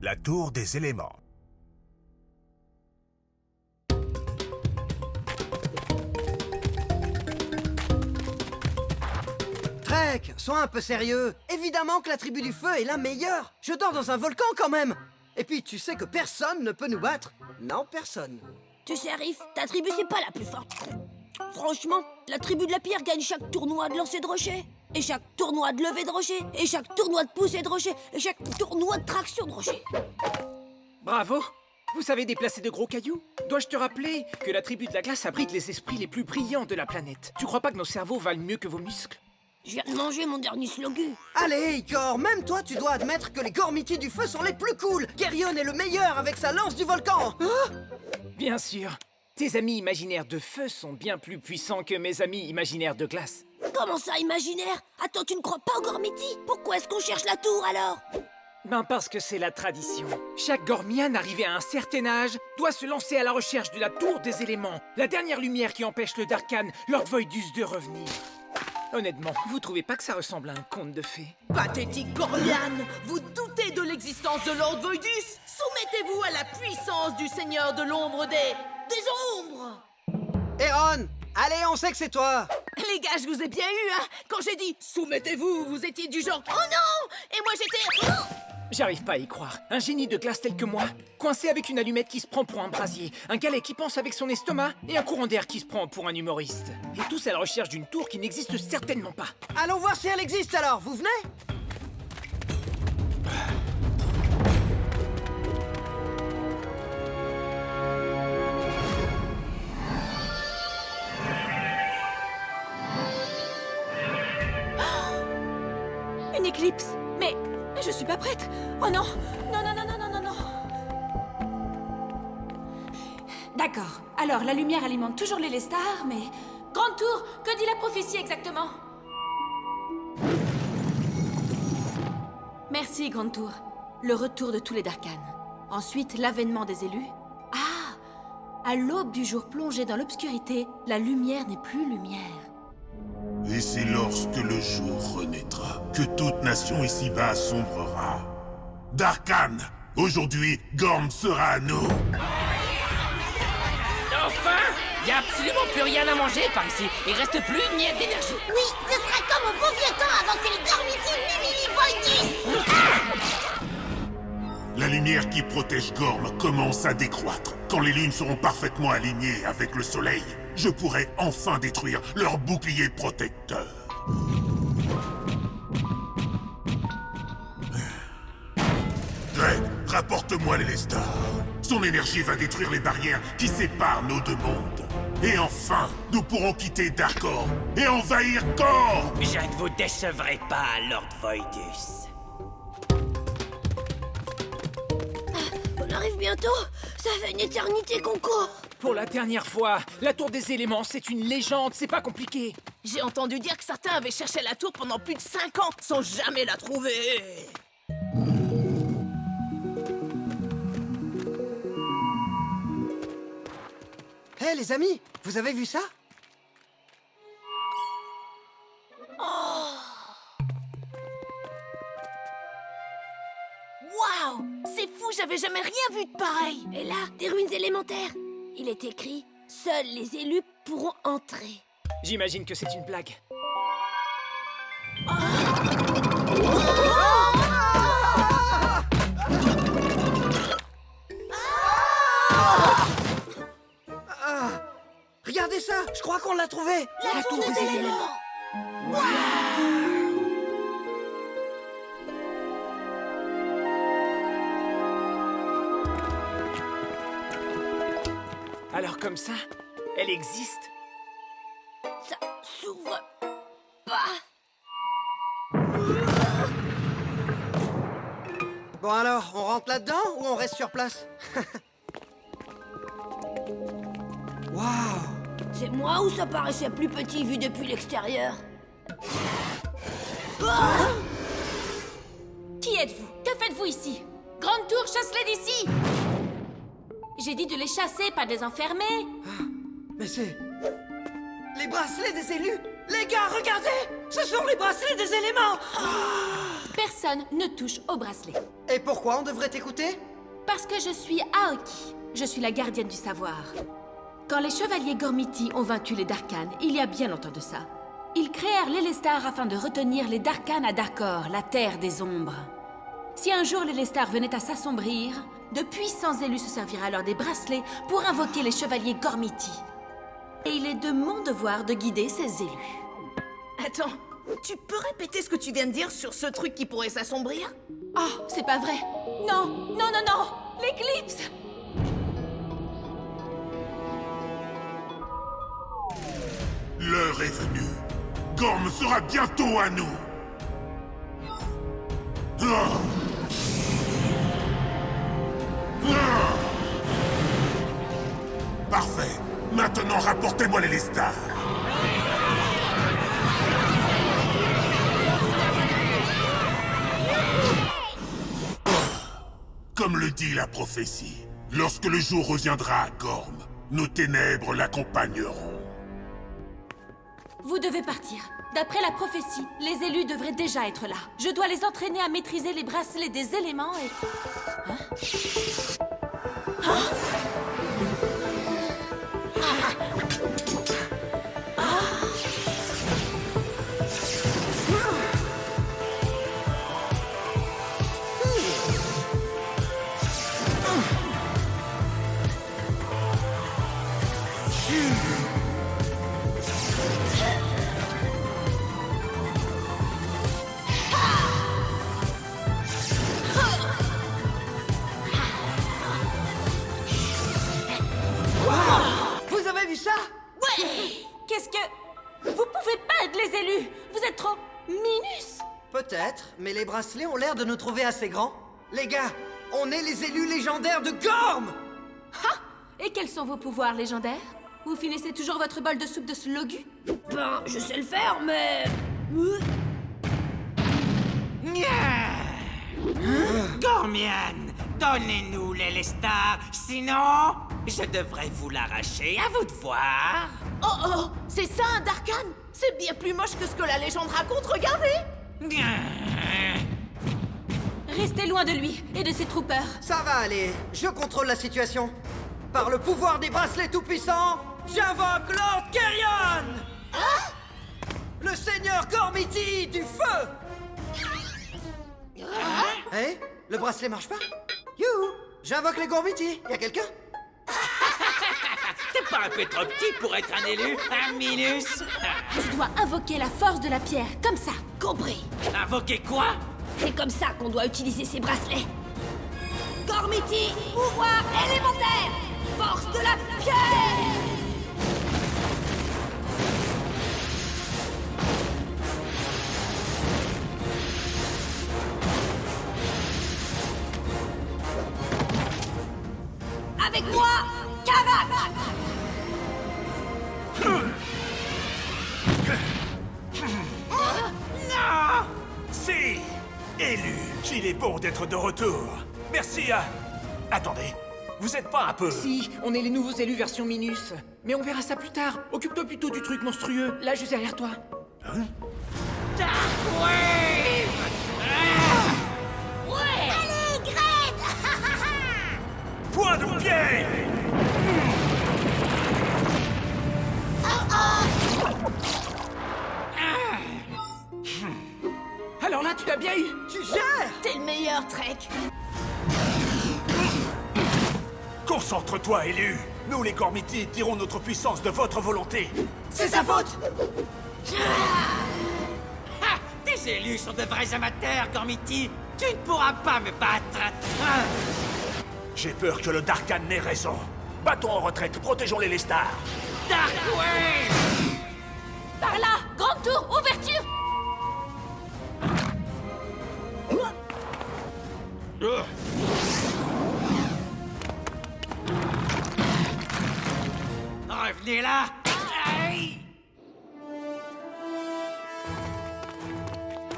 La tour des éléments. Trek, sois un peu sérieux. Évidemment que la tribu du feu est la meilleure. Je dors dans un volcan quand même. Et puis tu sais que personne ne peut nous battre. Non, personne. Tu sais, Arif, ta tribu c'est pas la plus forte. Franchement, la tribu de la pierre gagne chaque tournoi de lancer de rocher. Et chaque tournoi de lever de rocher. Et chaque tournoi de pousser de rocher. Et chaque tournoi de traction de rocher. Bravo! Vous savez déplacer de gros cailloux? Dois-je te rappeler que la tribu de la glace abrite les esprits les plus brillants de la planète? Tu crois pas que nos cerveaux valent mieux que vos muscles? Je viens de manger mon dernier slogu. Allez, Igor, même toi tu dois admettre que les Gormiti du feu sont les plus cool. Geryon est le meilleur avec sa lance du volcan. Hein? Bien sûr! Tes amis imaginaires de feu sont bien plus puissants que mes amis imaginaires de glace. Comment ça, imaginaire? Attends, tu ne crois pas aux Gormiti? Pourquoi est-ce qu'on cherche la tour, alors? Ben parce que c'est la tradition. Chaque Gormian arrivé à un certain âge doit se lancer à la recherche de la tour des éléments, la dernière lumière qui empêche le Darkhan, Lord Voidus, de revenir. Honnêtement, vous trouvez pas que ça ressemble à un conte de fées? Pathétique Gormian, vous doutez de l'existence de Lord Voidus? Soumettez-vous à la puissance du Seigneur de l'ombre des ombres! Eron, allez, on sait que c'est toi. Les gars, je vous ai bien eu, hein? Quand j'ai dit « soumettez-vous », vous étiez du genre « oh non !» Et moi j'étais oh. J'arrive pas à y croire. Un génie de glace tel que moi, coincé avec une allumette qui se prend pour un brasier, un galet qui pense avec son estomac et un courant d'air qui se prend pour un humoriste. Et tous à la recherche d'une tour qui n'existe certainement pas. Allons voir si elle existe alors, vous venez? Une éclipse. Mais je suis pas prête. Oh non. Non, non, non, non, non, non, non. D'accord. Alors, la lumière alimente toujours les stars, mais... Grande tour, que dit la prophétie exactement? Merci, Grande tour. Le retour de tous les Darkhan. Ensuite, l'avènement des élus. Ah! À l'aube du jour plongé dans l'obscurité, la lumière n'est plus lumière. Et c'est lorsque le jour renaîtra que toute nation ici-bas sombrera. Darkhan, aujourd'hui, Gorm sera à nous. Enfin! Y a absolument plus rien à manger par ici. Il reste plus une miette d'énergie. Oui, ce sera comme au bon vieux temps avant que les Gormiti Mimili Voidus. La lumière qui protège Gorm commence à décroître. Quand les lunes seront parfaitement alignées avec le soleil, je pourrai enfin détruire leur bouclier protecteur. Drake, rapporte-moi l'Elestar. Son énergie va détruire les barrières qui séparent nos deux mondes. Et enfin, nous pourrons quitter Darkor et envahir Kor. Je ne vous décevrai pas, Lord Voidus. On arrive bientôt. Ça fait une éternité qu'on court. Pour la dernière fois, la tour des éléments, c'est une légende, c'est pas compliqué. J'ai entendu dire que certains avaient cherché la tour pendant plus de 5 ans sans jamais la trouver. Hé les amis, vous avez vu ça? Waouh! C'est fou, j'avais jamais rien vu de pareil! Et là, des ruines élémentaires. Il est écrit « Seuls les élus pourront entrer ». J'imagine que c'est une blague. Regardez ça, je crois qu'on l'a trouvé. La tour des éléments. Alors comme ça, elle existe? Ça s'ouvre pas. Bon alors, on rentre là-dedans ou on reste sur place? Waouh! C'est moi ou ça paraissait plus petit vu depuis l'extérieur? Qui êtes-vous? Que faites-vous ici? Grande tour, chasse-les d'ici! J'ai dit de les chasser, pas de les enfermer. Mais c'est... les bracelets des élus! Les gars, regardez! Ce sont les bracelets des éléments! personne ne touche au bracelet. Et pourquoi on devrait t'écouter? Parce que je suis Aoki. Je suis la gardienne du savoir. Quand les chevaliers Gormiti ont vaincu les Darkans, il y a bien longtemps de ça, ils créèrent l'Elestar afin de retenir les Darkans à Darkor, la terre des ombres. Si un jour l'Elestar venait à s'assombrir, de puissants élus se serviraient alors des bracelets pour invoquer les chevaliers Gormiti. Et il est de mon devoir de guider ces élus. Attends, tu peux répéter ce que tu viens de dire sur ce truc qui pourrait s'assombrir? Oh, c'est pas vrai. Non, non, non, non. L'éclipse. L'heure est venue. Gorm sera bientôt à nous. Ah. Ah. Parfait. Maintenant, rapportez-moi les Lestar. Comme le dit la prophétie, lorsque le jour reviendra à Gorm, nos ténèbres l'accompagneront. Vous devez partir. D'après la prophétie, les élus devraient déjà être là. Je dois les entraîner à maîtriser les bracelets des éléments et... Hein? Vous avez vu ça? Qu'est-ce que... Vous pouvez pas être les élus. Vous êtes trop... minus. Peut-être, mais les bracelets ont l'air de nous trouver assez grands. Les gars, on est les élus légendaires de Gorm! Ha! Et quels sont vos pouvoirs légendaires? Vous finissez toujours votre bol de soupe de slogu? Ben, je sais le faire, mais... Gormian, donnez-nous l'Elestar, sinon je devrais vous l'arracher, à vous de voir. Oh oh, c'est ça un Darkan? C'est bien plus moche que ce que la légende raconte, regardez! Restez loin de lui et de ses troopers. Ça va aller, je contrôle la situation. Par le pouvoir des bracelets tout-puissants, j'invoque Lord Kerion! Le seigneur Gormiti du feu! Eh? Le bracelet marche pas? Youhou! J'invoque les Gormiti, y'a quelqu'un? T'es pas un peu trop petit pour être un élu, un minus? Tu dois invoquer la force de la pierre, comme ça. Compris. Invoquer quoi? C'est comme ça qu'on doit utiliser ces bracelets. Gormiti, pouvoir élémentaire, force de la pierre. Avec moi, Kavak. Non! Si! Élu, qu'il est bon d'être de retour. Merci à... Attendez, vous êtes pas un peu... Si, on est les nouveaux élus version Minus. Mais on verra ça plus tard. Occupe-toi plutôt du truc monstrueux, là juste derrière toi. Darkwave! Allez, Greg. Point de pied! Alors là, tu l'as bien eu. Tu gères! T'es le meilleur, Trek! Concentre-toi, élu! Nous, les Gormiti, tirons notre puissance de votre volonté! C'est sa faute! Ah, tes élus sont de vrais amateurs, Gormiti! Tu ne pourras pas me battre! Ah. J'ai peur que le Darkan n'ait raison. Battons en retraite, protégeons les Lestar! Darkwave! Par là, grande tour, ouverture. Revenez là! Aïe!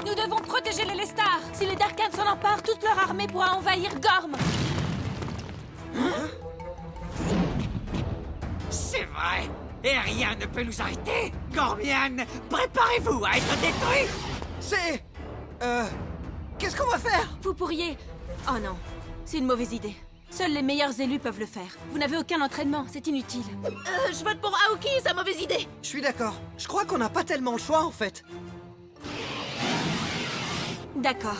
Nous devons protéger les Lestar. Si les Darkans s'en emparent, toute leur armée pourra envahir Gorm. C'est vrai! Et rien ne peut nous arrêter! Gormian, préparez-vous à être détruit! C'est... Qu'est-ce qu'on va faire? Vous pourriez... Oh non, c'est une mauvaise idée. Seuls les meilleurs élus peuvent le faire. Vous n'avez aucun entraînement, c'est inutile. Je vote pour Aoki, sa mauvaise idée. Je suis d'accord. Je crois qu'on n'a pas tellement le choix, en fait. D'accord.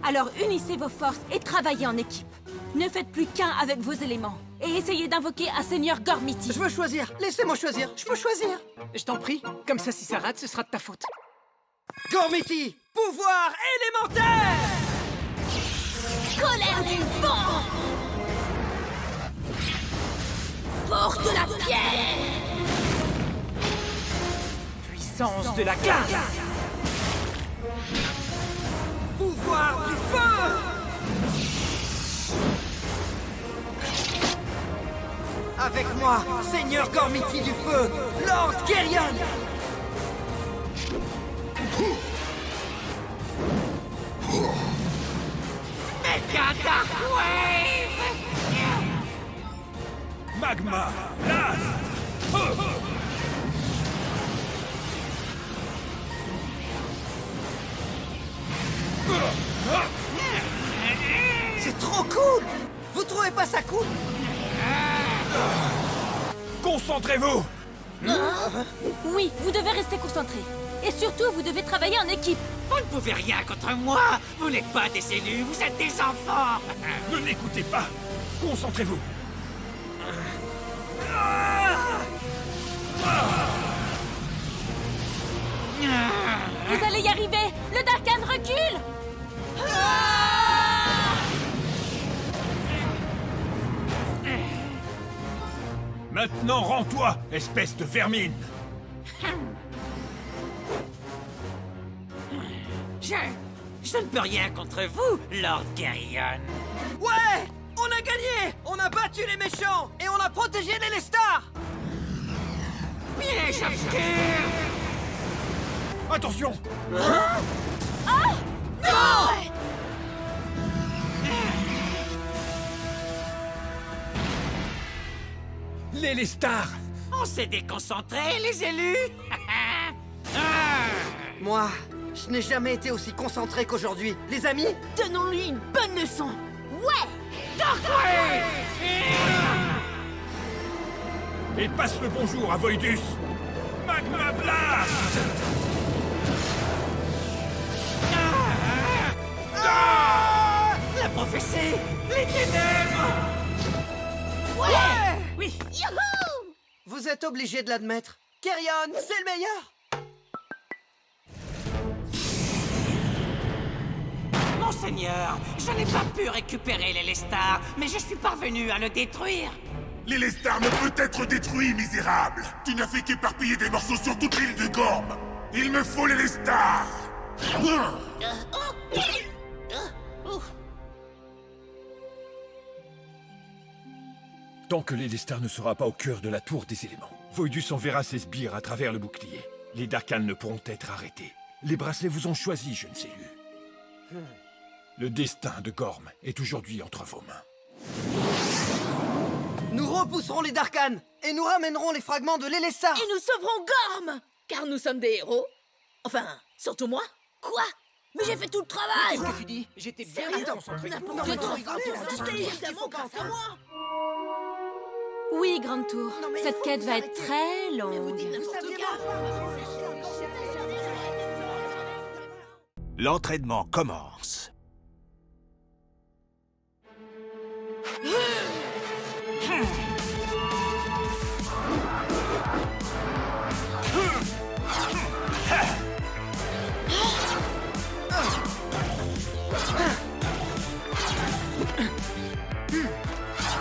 Alors unissez vos forces et travaillez en équipe. Ne faites plus qu'un avec vos éléments. Et essayez d'invoquer un seigneur Gormiti. Je veux choisir. Laissez-moi choisir. Je peux choisir. Je t'en prie, comme ça si ça rate, ce sera de ta faute. Gormiti, pouvoir élémentaire! Colère du vent! Force de la pierre! Puissance de la glace! Pouvoir du feu! Avec moi, Seigneur Gormiti du feu, Lord Kerion! Mega Dark Wave! Magma Blast! C'est trop cool! Vous trouvez pas ça cool? Concentrez-vous! Oui, vous devez rester concentré. Et surtout, vous devez travailler en équipe. Vous ne pouvez rien contre moi! Vous n'êtes pas des élus, vous êtes des enfants! Ne l'écoutez pas! Concentrez-vous! Vous allez y arriver. Le Darkan recule. Maintenant, rends-toi, espèce de vermine! Je ne peux rien contre vous, Lord Kerion. Ouais! On a gagné! On a battu les méchants! Et on a protégé les Lestar! Piège obscur! Attention! Les Lestar! On s'est déconcentrés, les élus! Moi, je n'ai jamais été aussi concentré qu'aujourd'hui. Les amis, Donnons-lui une bonne leçon. Et passe le bonjour à Voidus! Magma Blast! La prophétie! Les ténèbres! Ouais! Oui! Vous êtes obligé de l'admettre. Kerion, c'est le meilleur! Monseigneur, je n'ai pas pu récupérer les Lestar, mais je suis parvenu à le détruire. Les Lestar ne peut être détruit, misérable. Tu n'as fait qu'éparpiller des morceaux sur toute l'île de Gorm. Il me faut les Lestar. Tant que l'Élestar ne sera pas au cœur de la tour des éléments, Voidus enverra ses sbires à travers le bouclier. Les Darkans ne pourront être arrêtés. Les bracelets vous ont choisi, jeunes élus. Le destin de Gorm est aujourd'hui entre vos mains. Nous repousserons les Darkans et nous ramènerons les fragments de l'Élestar. Et nous sauverons Gorm! Car nous sommes des héros. Enfin, surtout moi. Quoi? Mais j'ai fait tout le travail! Qu'est-ce que tu dis? J'étais bien concentré. Non, mais non, C'est évidemment grâce à moi. Oui, Grande Tour. mais Cette faut quête vous va arrêter. être très longue. N'importe saviez quoi. L'entraînement commence.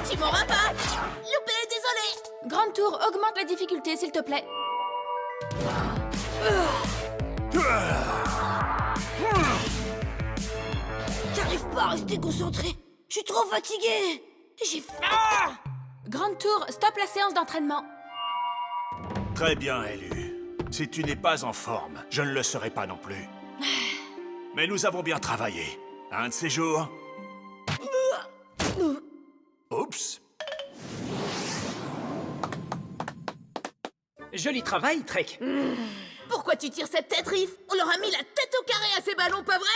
Tu m'auras pas. Loupé, désolé. Grande Tour, augmente la difficulté, s'il te plaît. J'arrive pas à rester concentré. Je suis trop fatigué. J'ai faim. Grande Tour, stop la séance d'entraînement. Très bien, élu. Si tu n'es pas en forme, je ne le serai pas non plus. Mais nous avons bien travaillé. Un de ces jours... Oups. Joli travail, Trek. Pourquoi tu tires cette tête, Riff? On leur a mis la tête au carré à ces ballons, pas vrai?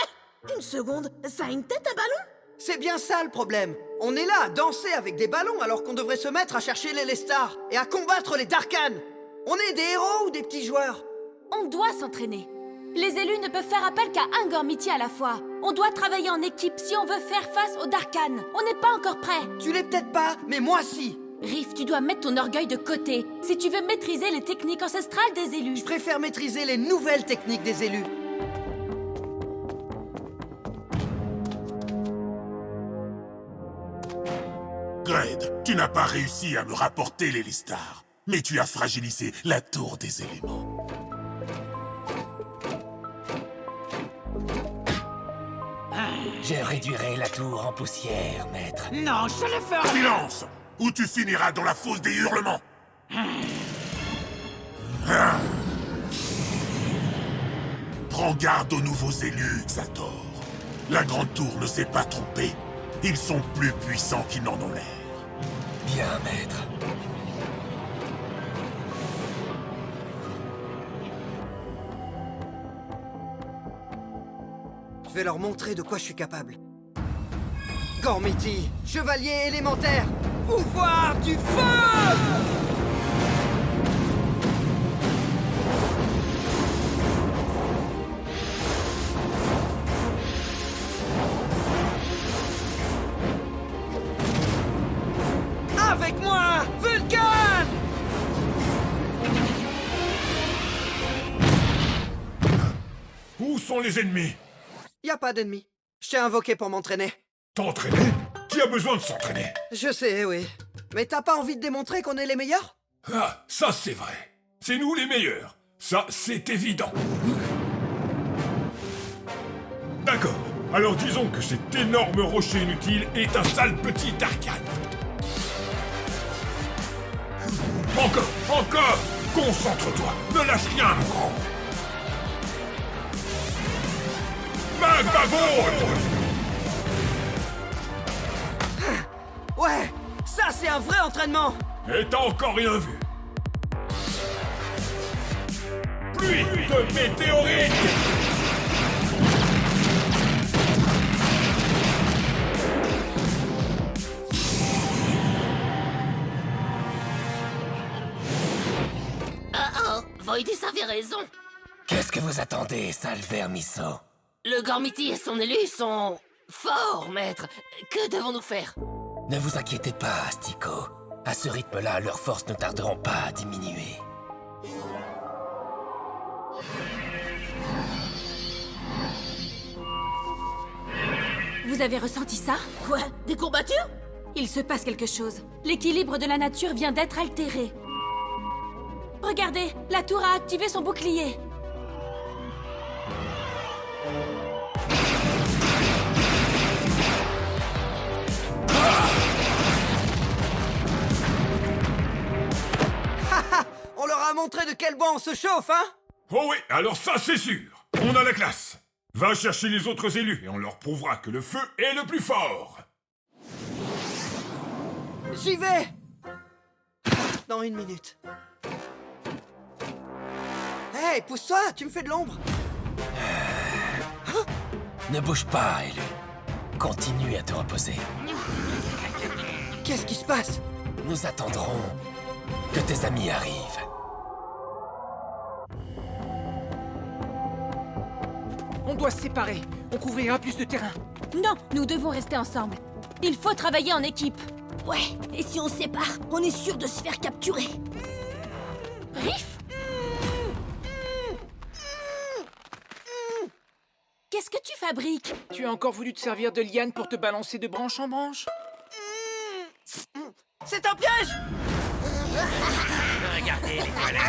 Une seconde, ça a une tête à ballon? C'est bien ça le problème. On est là à danser avec des ballons alors qu'on devrait se mettre à chercher les Lestar et à combattre les Darkhan. On est des héros ou des petits joueurs? On doit s'entraîner. Les élus ne peuvent faire appel qu'à un Gormiti à la fois. On doit travailler en équipe si on veut faire face aux Darkhan. On n'est pas encore prêt. Tu l'es peut-être pas, mais moi si. Riff, tu dois mettre ton orgueil de côté si tu veux maîtriser les techniques ancestrales des élus. Je préfère maîtriser les nouvelles techniques des élus. Gred, tu n'as pas réussi à me rapporter les Lestar, mais tu as fragilisé la tour des éléments. Je réduirai la tour en poussière, maître. Non, je le ferai. Silence! Ou tu finiras dans la fosse des hurlements. Ah. Prends garde aux nouveaux élus, Xator. La grande tour ne s'est pas trompée. Ils sont plus puissants qu'ils n'en ont l'air. Bien, maître. Je vais leur montrer de quoi je suis capable. Gormiti, chevalier élémentaire, pouvoir du feu! Avec moi, Vulcan! Où sont les ennemis? Y a pas d'ennemis. Je t'ai invoqué pour m'entraîner. T'entraîner? Qui a besoin de s'entraîner? Je sais, oui. Mais t'as pas envie de démontrer qu'on est les meilleurs? Ah, ça c'est vrai. C'est nous les meilleurs. Ça, c'est évident. D'accord. Alors disons que cet énorme rocher inutile est un sale petit Darkhan. Encore, encore! Concentre-toi, ne lâche rien, mon grand. Magma Ball! Ouais, ça c'est un vrai entraînement! Et t'as encore rien vu. Pluie de météorites! Voidus avait raison. Qu'est-ce que vous attendez, sale vermisseau? Le Gormiti et son élu sont forts, maître. Que devons-nous faire? Ne vous inquiétez pas, Astico. À ce rythme-là, leurs forces ne tarderont pas à diminuer. Vous avez ressenti ça? Quoi? Des courbatures? Il se passe quelque chose. L'équilibre de la nature vient d'être altéré. Regardez, la tour a activé son bouclier. On leur a montré de quel bois on se chauffe, hein? Oh oui, alors ça c'est sûr. On a la classe. Va chercher les autres élus et on leur prouvera que le feu est le plus fort. J'y vais! Dans 1 minute. Hey, pousse-toi, tu me fais de l'ombre. Ne bouge pas, élu. Continue à te reposer. Qu'est-ce qui se passe? Nous attendrons que tes amis arrivent. On doit se séparer. On couvrira plus de terrain. Non, nous devons rester ensemble. Il faut travailler en équipe. Ouais, et si on se sépare, on est sûr de se faire capturer. Riff? Qu'est-ce que tu fabriques? Tu as encore voulu te servir de liane pour te balancer de branche en branche? C'est un piège! Regardez, les voilà.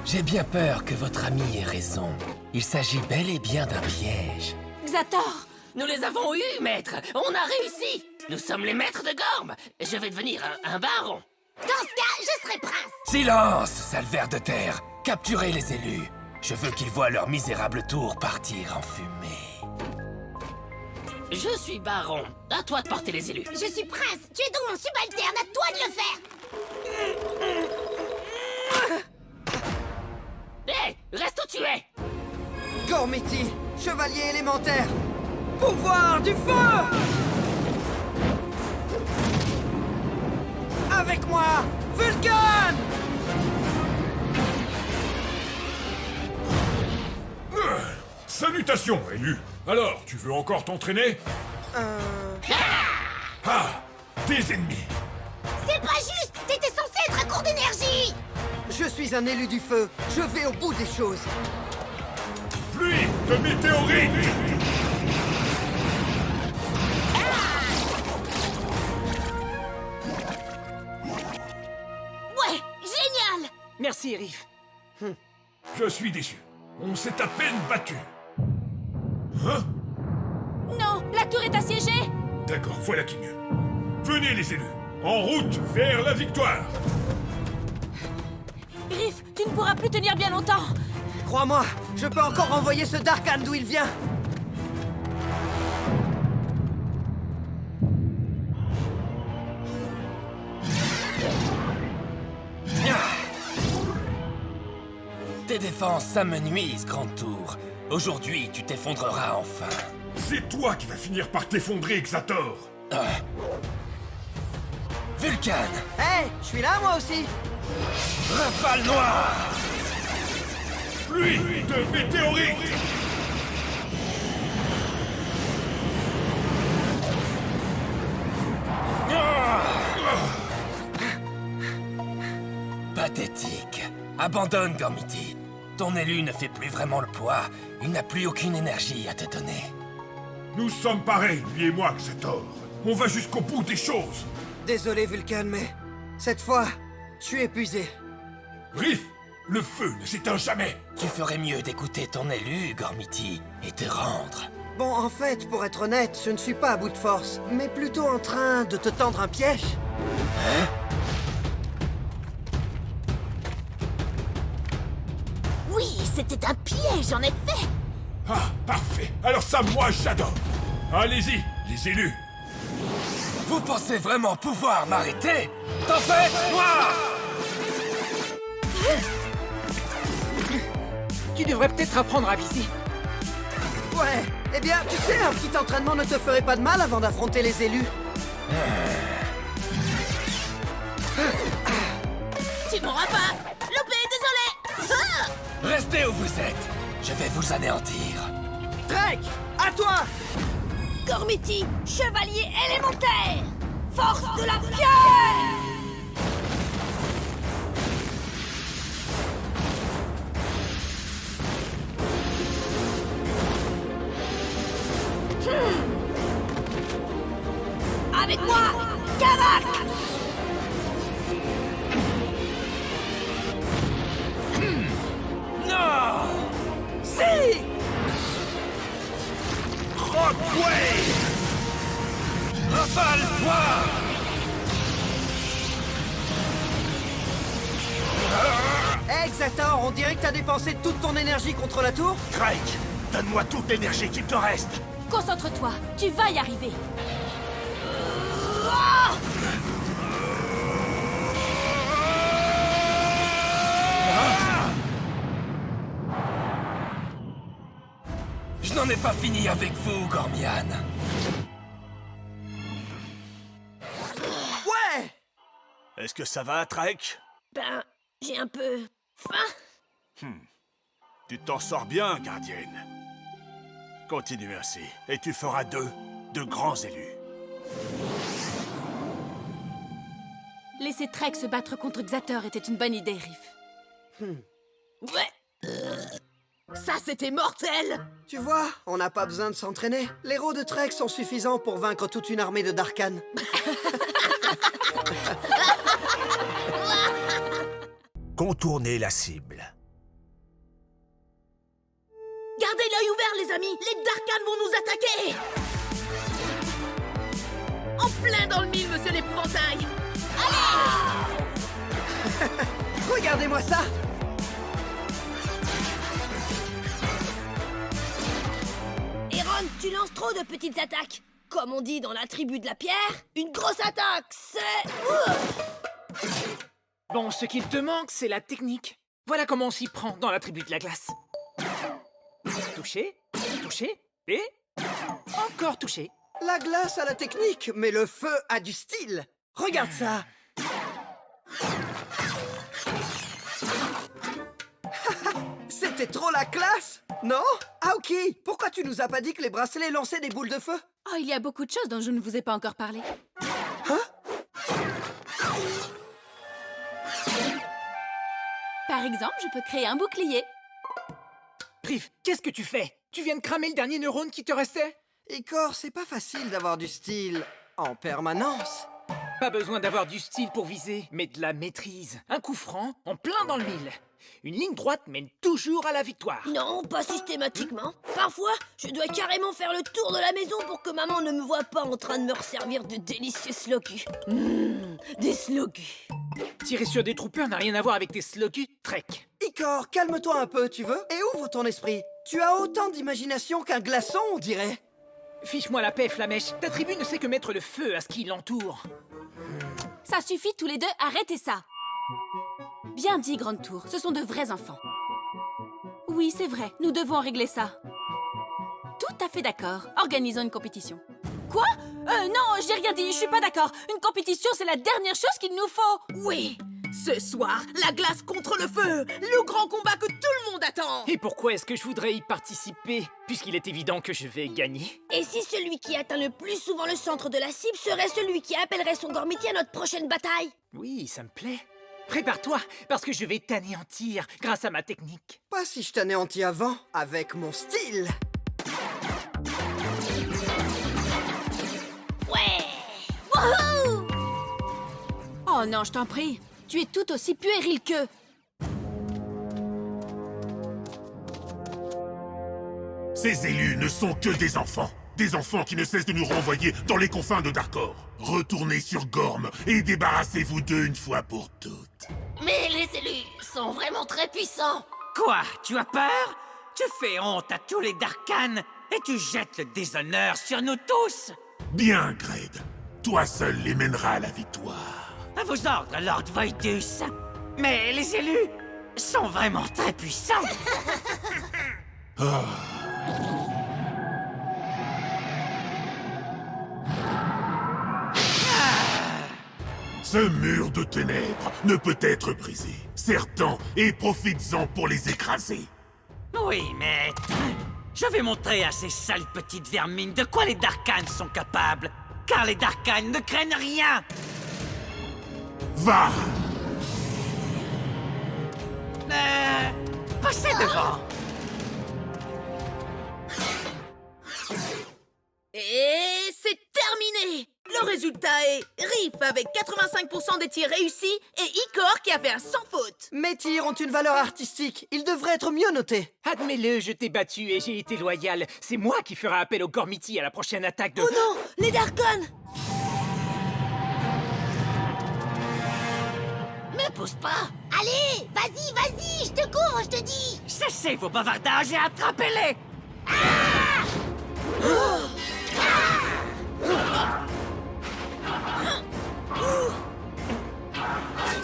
J'ai bien peur que votre ami ait raison. Il s'agit bel et bien d'un piège. Xator! Nous les avons eus, maître. On a réussi. Nous sommes les maîtres de Gorm. Je vais devenir un baron. Dans ce cas, je serai prince. Silence, sale ver de terre. Capturez les élus. Je veux qu'ils voient leur misérable tour partir en fumée. Je suis baron. À toi de porter les élus. Je suis prince. Tu es donc mon subalterne. À toi de le faire. tu es? Gormiti, chevalier élémentaire. Pouvoir du feu! Avec moi, Vulcan! Salutations, élu. Alors, tu veux encore t'entraîner? Ah! Tes ennemis! C'est pas juste! T'étais censé être à court d'énergie! Je suis un élu du feu. Je vais au bout des choses. Pluie de météorites! Ouais, génial! Merci, Riff. Je suis déçu. On s'est à peine battu. Hein? Non, la tour est assiégée! D'accord, voilà qui mieux. Venez les élus, en route vers la victoire! Riff, tu ne pourras plus tenir bien longtemps! Crois-moi, je peux encore envoyer ce Darkhan d'où il vient. Tes défenses, ça me nuise, Grande Tour. Aujourd'hui, tu t'effondreras enfin. C'est toi qui vas finir par t'effondrer, Xator! Vulcan! Hé, je suis là moi aussi. Rafale noire! Pluie de météorites! Pathétique. Abandonne, Gormiti. Ton élu ne fait plus vraiment le poids. Il n'a plus aucune énergie à te donner. Nous sommes pareils, lui et moi, Xator. On va jusqu'au bout des choses. Désolé Vulcan, mais cette fois, je suis épuisé. Riff, le feu ne s'éteint jamais. Tu ferais mieux d'écouter ton élu, Gormiti, et te rendre. Bon, en fait, pour être honnête, je ne suis pas à bout de force, mais plutôt en train de te tendre un piège. Hein? Oui, c'était un piège, en effet! Ah, parfait. Alors ça, moi, j'adore. Allez-y, les élus. Vous pensez vraiment pouvoir m'arrêter? Tempête noire! Tu devrais peut-être apprendre à viser. Ouais, eh bien, tu sais, un petit entraînement ne te ferait pas de mal avant d'affronter les élus. Tu m'auras pas! Loupé, désolé! Ah! Restez où vous êtes. Je vais vous anéantir. Drake, à toi! Gormiti, chevalier élémentaire! Force de la pierre! Avec moi, Kavak! Non! Si! Rockway! Rafale noire! Hey Xator, on dirait que t'as dépensé toute ton énergie contre la tour. Drake, donne-moi toute l'énergie qu'il te reste. Concentre-toi, tu vas y arriver. Je n'en ai pas fini avec vous, Gormian. Ouais! Est-ce que ça va, Drake? Ben, j'ai un peu faim. Tu t'en sors bien, gardienne. Continue ainsi, et tu feras de grands élus. Laisser Trek se battre contre Xator était une bonne idée, Riff. Ouais! Ça, c'était mortel! Tu vois, on n'a pas besoin de s'entraîner. Les héros de Trek sont suffisants pour vaincre toute une armée de Darkhan. Contournez la cible. Gardez l'œil ouvert, les amis! Les Darkhan vont nous attaquer! En plein dans le mille, monsieur l'épouvantail! Regardez-moi ça! Aaron, tu lances trop de petites attaques. Comme on dit dans la tribu de la pierre, une grosse attaque, c'est... Bon, ce qu'il te manque, c'est la technique. Voilà comment on s'y prend dans la tribu de la glace. Toucher, toucher, et... encore toucher. La glace a la technique, mais le feu a du style. Regarde ça. C'était trop la classe, non? Aoki, pourquoi tu nous as pas dit que les bracelets lançaient des boules de feu? Oh, il y a beaucoup de choses dont je ne vous ai pas encore parlé. Hein? Par exemple, je peux créer un bouclier. Riff, qu'est-ce que tu fais? Tu viens de cramer le dernier neurone qui te restait? Icor, c'est pas facile d'avoir du style en permanence. Pas besoin d'avoir du style pour viser, mais de la maîtrise. Un coup franc, en plein dans le mille. Une ligne droite mène toujours à la victoire. Non, pas systématiquement. Parfois, je dois carrément faire le tour de la maison pour que maman ne me voie pas en train de me resservir de délicieux slogus. Des slogus. Tirer sur des troopers n'a rien à voir avec tes slogus, Trek. Icor, calme-toi un peu, tu veux? Et ouvre ton esprit. Tu as autant d'imagination qu'un glaçon, on dirait. Fiche-moi la paix, Flamèche. Ta tribu ne sait que mettre le feu à ce qui l'entoure. Ça suffit tous les deux, arrêtez ça. Bien dit, Grande Tour, ce sont de vrais enfants. Oui, c'est vrai, nous devons régler ça. Tout à fait d'accord. Organisons une compétition. Quoi? Non, j'ai rien dit, je suis pas d'accord. Une compétition, c'est la dernière chose qu'il nous faut. Oui, ce soir, la glace contre le feu, le grand combat que tout le monde attend. Et pourquoi est-ce que je voudrais y participer, puisqu'il est évident que je vais gagner? Et si celui qui atteint le plus souvent le centre de la cible serait celui qui appellerait son Gormiti à notre prochaine bataille? Oui, ça me plaît. Prépare-toi, parce que je vais t'anéantir grâce à ma technique. Pas si je t'anéantis avant, avec mon style. Ouais! Wouhou! Oh non, je t'en prie. Tu es tout aussi puéril qu'eux. Ces élus ne sont que des enfants. Des enfants qui ne cessent de nous renvoyer dans les confins de Darkor. Retournez sur Gorm et débarrassez-vous d'eux une fois pour toutes. Mais les élus sont vraiment très puissants. Quoi? Tu as peur? Tu fais honte à tous les Darkans et tu jettes le déshonneur sur nous tous. Bien, Gred. Toi seul les mènera à la victoire. À vos ordres, Lord Voidus. Mais les élus sont vraiment très puissants. Ce mur de ténèbres ne peut être brisé. Serre-t'en et profites-en pour les écraser. Oui, mais... je vais montrer à ces sales petites vermines de quoi les Darkans sont capables. Car les Darkans ne craignent rien. Va! Passez devant. Et c'est terminé. Le résultat est Riff avec 85% des tirs réussis et Icor qui a fait un sans faute. Mes tirs ont une valeur artistique. Ils devraient être mieux notés. Admets-le, je t'ai battu et j'ai été loyal. C'est moi qui ferai appel au Gormiti à la prochaine attaque de... Oh non! Les Darkans! Me pousse pas! Allez! Vas-y, je te cours, je te dis! Cessez vos bavardages et attrapez-les.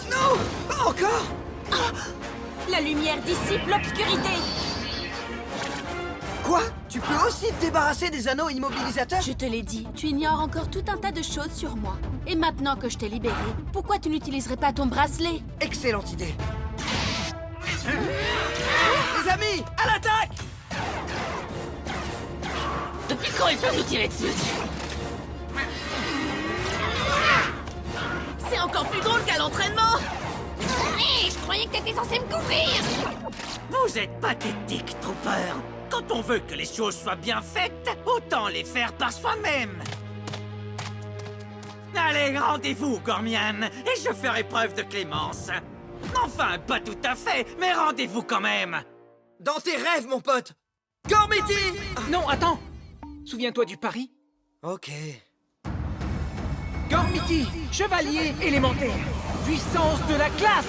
Non! Pas encore! La lumière dissipe l'obscurité. Quoi? Tu peux aussi te débarrasser des anneaux immobilisateurs? Je te l'ai dit, tu ignores encore tout un tas de choses sur moi. Et maintenant que je t'ai libéré, pourquoi tu n'utiliserais pas ton bracelet? Excellente idée. Les amis, à l'attaque! Depuis quand ils peuvent nous tirer dessus? C'est encore plus drôle qu'à l'entraînement. Hé, je croyais que t'étais censé me couvrir! Vous êtes pathétiques, Trooper. Quand on veut que les choses soient bien faites, autant les faire par soi-même. Allez, rendez-vous, Gormian, et je ferai preuve de clémence. Enfin, pas tout à fait, mais rendez-vous quand même. Dans tes rêves, mon pote! Gormiti! Non, attends! Souviens-toi du pari? Ok. Gormiti, chevalier élémentaire, puissance de la classe!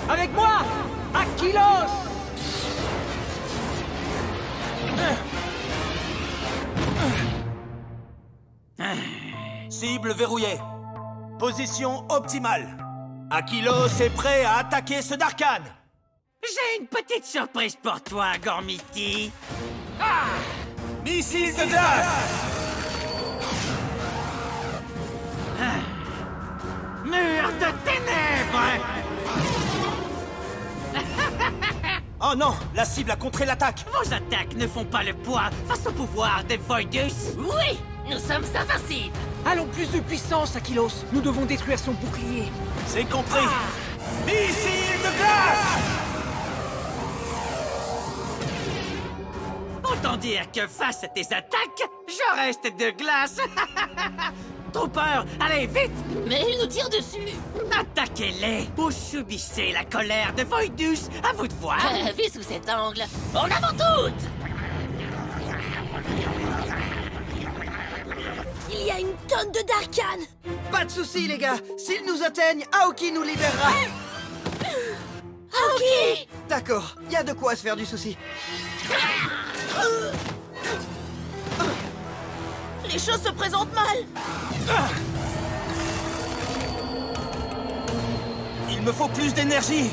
Avec moi, Aquilos! Cible verrouillée. Position optimale. Aquilos est prêt à attaquer ce Darkhan. J'ai une petite surprise pour toi, Gormiti. Missile de glace. Mur de ténèbres. Oh non, la cible a contré l'attaque. Vos attaques ne font pas le poids face au pouvoir des Voidus. Oui, nous sommes invincibles. Allons, plus de puissance, Aquilos. Nous devons détruire son bouclier. C'est compris. Missile de glace. Autant dire que face à tes attaques, je reste de glace. Trooper, allez, vite! Mais ils nous tirent dessus. Attaquez-les ou subissez la colère de Voidus, à vous de voir. Vu sous cet angle, en avant toutes. Il y a une tonne de Darkhan. Pas de soucis, les gars. S'ils nous atteignent, Aoki nous libérera. Aoki! D'accord, y a de quoi se faire du souci. Les choses se présentent mal. Il me faut plus d'énergie.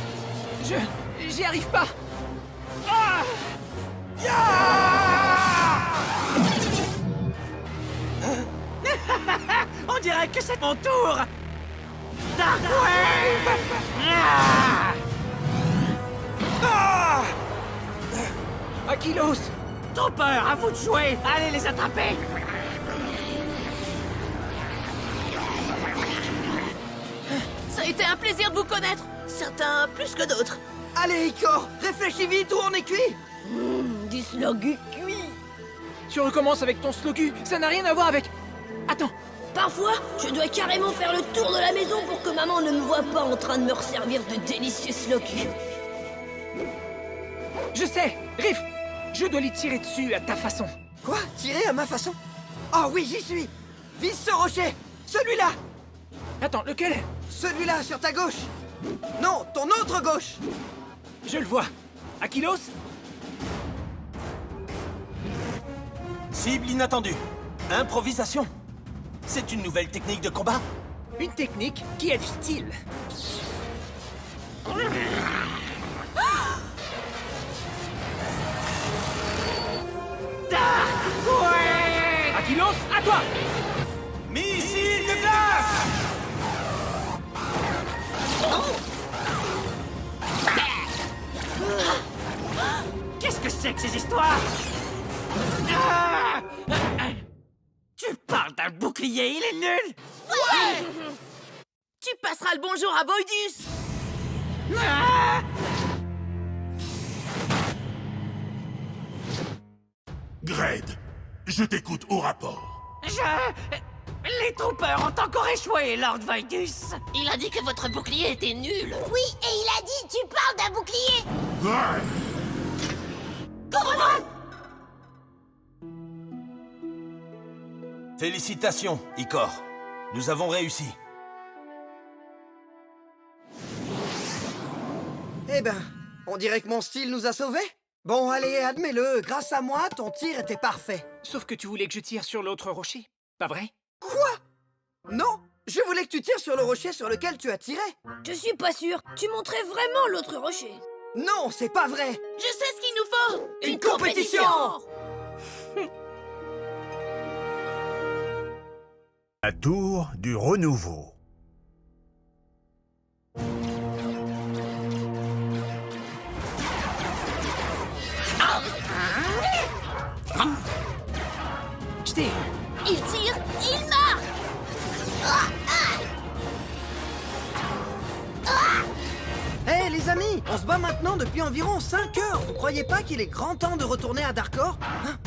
J'y arrive pas. On dirait que c'est mon tour. Dark Wave! Aquilos! Trooper, à vous de jouer. Allez les attraper. Ça a été un plaisir de vous connaître. Certains plus que d'autres. Allez, Icor, réfléchis vite ou on est cuit. Du slogu cuit. Tu recommences avec ton slogu. Ça n'a rien à voir avec... Attends. Parfois, je dois carrément faire le tour de la maison pour que maman ne me voie pas en train de me resservir de délicieux slogu. Je sais. Riff, je dois les tirer dessus à ta façon. Quoi? Tirer à ma façon? Oh oui, j'y suis. Vise ce rocher. Celui-là. Attends, lequel? Celui-là, sur ta gauche. Non, ton autre gauche. Je le vois. Aquilos? Cible inattendue. Improvisation. C'est une nouvelle technique de combat. Une technique qui a du style. Aquilos, à toi! Missile de glace. Qu'est-ce que c'est que ces histoires? Ah! Tu parles d'un bouclier, il est nul. Ouais. Tu passeras le bonjour à Voidus. Ah! Gred, je t'écoute au rapport. Les troopers ont encore échoué, Lord Voidus. Il a dit que votre bouclier était nul. Oui, et il a dit tu parles d'un bouclier. Ouais. Félicitations, Icor. Nous avons réussi. Eh ben, on dirait que mon style nous a sauvés. Bon, allez, admets-le. Grâce à moi, ton tir était parfait. Sauf que tu voulais que je tire sur l'autre rocher, pas vrai? Quoi? Non, je voulais que tu tires sur le rocher sur lequel tu as tiré. Je suis pas sûre. Tu montrais vraiment l'autre rocher. Non, c'est pas vrai. Je sais ce qu'il nous faut. Une compétition. La tour du renouveau. Je t'ai... Il tire, il marque. Hé, les amis, on se bat maintenant depuis environ 5 heures. Vous croyez pas qu'il est grand temps de retourner à Darkor, hein?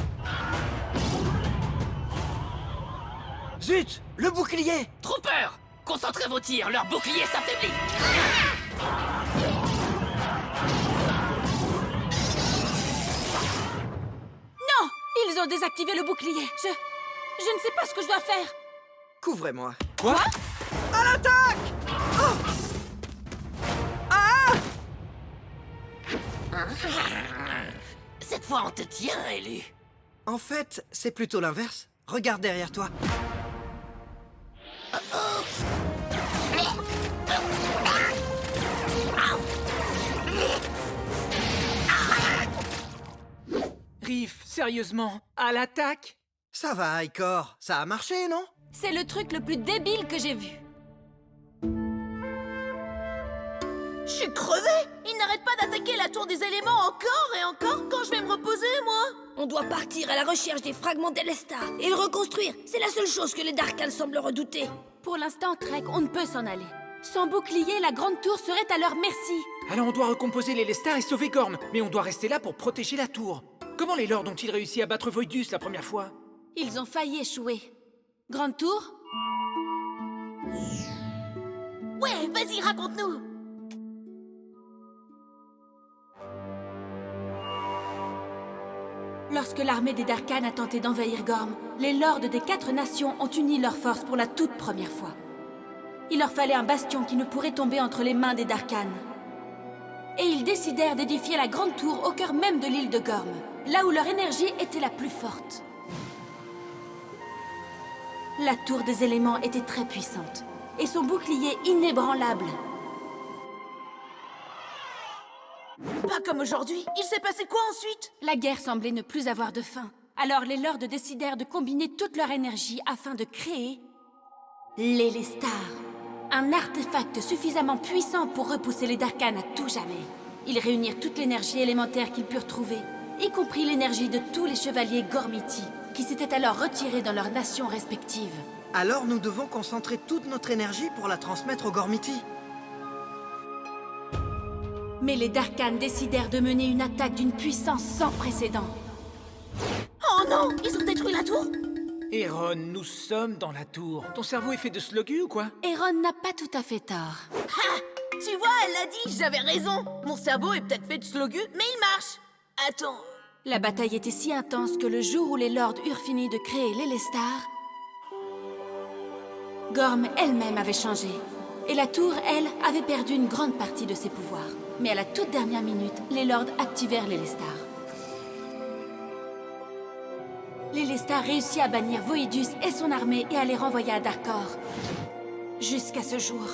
Zut, le bouclier. Trooper, concentrez vos tirs, leur bouclier s'affaiblit. Non! Ils ont désactivé le bouclier. Je ne sais pas ce que je dois faire. Couvrez-moi. Quoi? À l'attaque! Oh! Ah! Cette fois, on te tient, élu. En fait, c'est plutôt l'inverse. Regarde derrière toi. Riff, sérieusement, à l'attaque? Ça va, Icor. Ça a marché, non? C'est le truc le plus débile que j'ai vu. Je suis crevée! Il n'arrête pas d'attaquer la tour des éléments encore et encore quand je vais me reposer, moi! On doit partir à la recherche des fragments d'Elestar et le reconstruire. C'est la seule chose que les Darkans semblent redouter. Pour l'instant, Trek, on ne peut s'en aller. Sans bouclier, la grande tour serait à leur merci. Alors on doit recomposer les Lestar et sauver Gorm, mais on doit rester là pour protéger la tour. Comment les lords ont-ils réussi à battre Voidus la première fois? Ils ont failli échouer. Grande tour? Ouais, vas-y, raconte-nous! Lorsque l'armée des Darkans a tenté d'envahir Gorm, les lords des 4 nations ont uni leurs forces pour la toute première fois. Il leur fallait un bastion qui ne pourrait tomber entre les mains des Darkans. Et ils décidèrent d'édifier la grande tour au cœur même de l'île de Gorm, là où leur énergie était la plus forte. La tour des éléments était très puissante, et son bouclier inébranlable. Pas comme aujourd'hui. Il s'est passé quoi ensuite? La guerre semblait ne plus avoir de fin. Alors les lords décidèrent de combiner toute leur énergie afin de créer l'Elestar. Un artefact suffisamment puissant pour repousser les Darkans à tout jamais. Ils réunirent toute l'énergie élémentaire qu'ils purent trouver, y compris l'énergie de tous les chevaliers Gormiti, qui s'étaient alors retirés dans leurs nations respectives. Alors nous devons concentrer toute notre énergie pour la transmettre aux Gormiti. Mais les Darkans décidèrent de mener une attaque d'une puissance sans précédent. Oh non! Ils ont détruit la tour? Eron, nous sommes dans la tour. Ton cerveau est fait de slogu ou quoi? Eron n'a pas tout à fait tort. Ha! Tu vois, elle l'a dit, j'avais raison. Mon cerveau est peut-être fait de slogu, mais il marche. Attends... La bataille était si intense que le jour où les lords eurent fini de créer l'Elestar, Gorm elle-même avait changé. Et la tour, elle, avait perdu une grande partie de ses pouvoirs. Mais à la toute dernière minute, les lords activèrent l'Elestar. L'Elestar réussit à bannir Voidus et son armée et à les renvoyer à Darkor. Jusqu'à ce jour.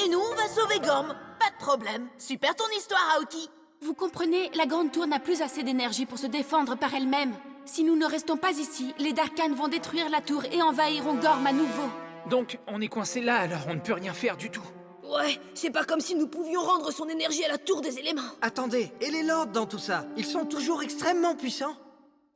Et nous, on va sauver Gorm. Pas de problème. Super ton histoire, Aoki. Vous comprenez, la grande tour n'a plus assez d'énergie pour se défendre par elle-même. Si nous ne restons pas ici, les Darkans vont détruire la tour et envahiront Gorm à nouveau. Donc, on est coincé là, alors on ne peut rien faire du tout. Ouais, c'est pas comme si nous pouvions rendre son énergie à la tour des éléments. Attendez, et les lords dans tout ça? Ils sont toujours extrêmement puissants.